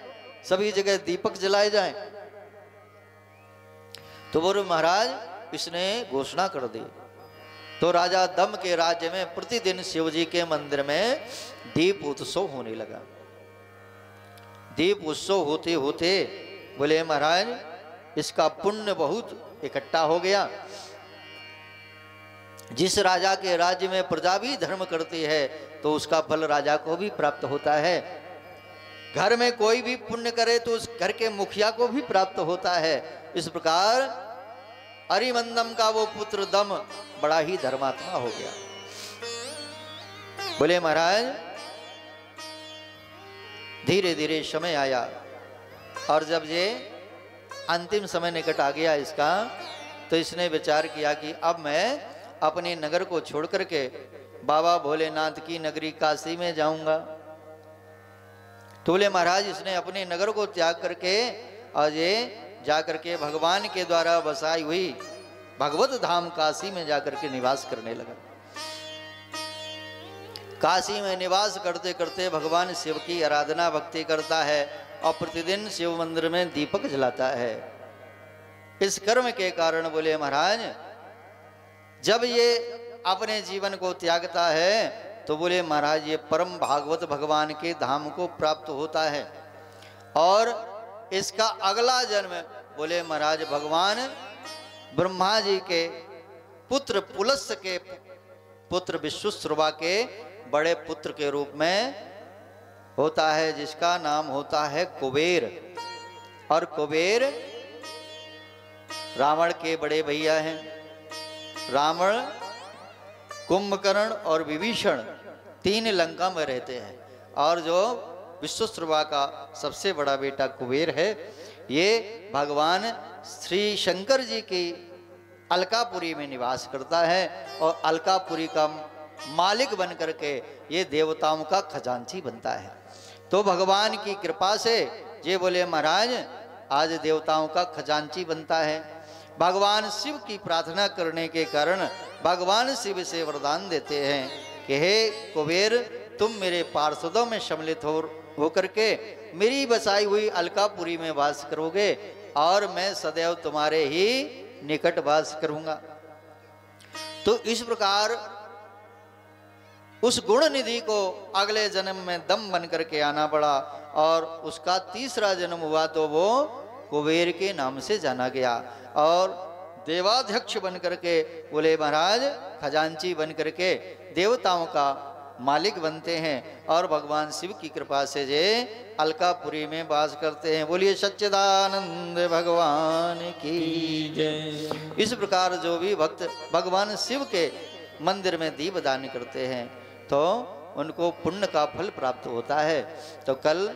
सभी जगह दीपक जलाए जाएं। तो बोले महाराज इसने घोषणा कर दी। तो राजा दम के राज्य में प्रतिदिन शिव जी के मंदिर में दीप उत्सव होने लगा। दीप उत्सव होते होते बोले महाराज इसका पुण्य बहुत इकट्ठा हो गया। जिस राजा के राज्य में प्रजा भी धर्म करती है तो उसका फल राजा को भी प्राप्त होता है। घर में कोई भी पुण्य करे तो उस घर के मुखिया को भी प्राप्त होता है। इस प्रकार अरिमंदम का वो पुत्र दम बड़ा ही धर्मात्मा हो गया। बोले महाराज धीरे धीरे समय आया और जब ये अंतिम समय निकट आ गया इसका, तो इसने विचार किया कि अब मैं अपने नगर को छोड़ करके बाबा भोलेनाथ की नगरी काशी में जाऊंगा। तो बोले महाराज इसने अपने नगर को त्याग करके और ये जाकर के भगवान के द्वारा बसाई हुई भगवत धाम काशी में जाकर के निवास करने लगा। काशी में निवास करते करते भगवान शिव की आराधना भक्ति करता है और प्रतिदिन शिव मंदिर में दीपक जलाता है। इस कर्म के कारण बोले महाराज जब ये अपने जीवन को त्यागता है तो बोले महाराज ये परम भागवत भगवान के धाम को प्राप्त होता है और इसका अगला जन्म बोले महाराज भगवान ब्रह्मा जी के पुत्र पुलस्त्य के पुत्र विश्वश्रुवा के बड़े पुत्र के रूप में होता है, जिसका नाम होता है कुबेर। और कुबेर रावण के बड़े भैया हैं। रावण, कुंभकर्ण और विभीषण तीन लंका में रहते हैं और जो विश्वश्रुवा का सबसे बड़ा बेटा कुबेर है ये भगवान श्री शंकर जी की अलकापुरी में निवास करता है और अलकापुरी का मालिक बन करके ये देवताओं का खजांची बनता है। तो भगवान की कृपा से ये बोले महाराज आज देवताओं का खजांची बनता है। भगवान शिव की प्रार्थना करने के कारण भगवान शिव से वरदान देते हैं कि हे कुबेर तुम मेरे पार्षदों में सम्मिलित हो करके मेरी बसाई हुई अलकापुरी में वास करोगे और मैं सदैव तुम्हारे ही निकट वास करूंगा। तो इस प्रकार उस गुण निधि को अगले जन्म में दम बन करके आना पड़ा और उसका तीसरा जन्म हुआ तो वो कुबेर के नाम से जाना गया और देवाध्यक्ष बन करके बोले महाराज खजांची बन करके देवताओं का मालिक बनते हैं और भगवान शिव की कृपा से जे अलकापुरी में वास करते हैं। बोलिए सच्चिदानंद भगवान की जय। इस प्रकार जो भी भक्त भगवान शिव के मंदिर में दीपदान करते हैं तो उनको पुण्य का फल प्राप्त होता है। तो कल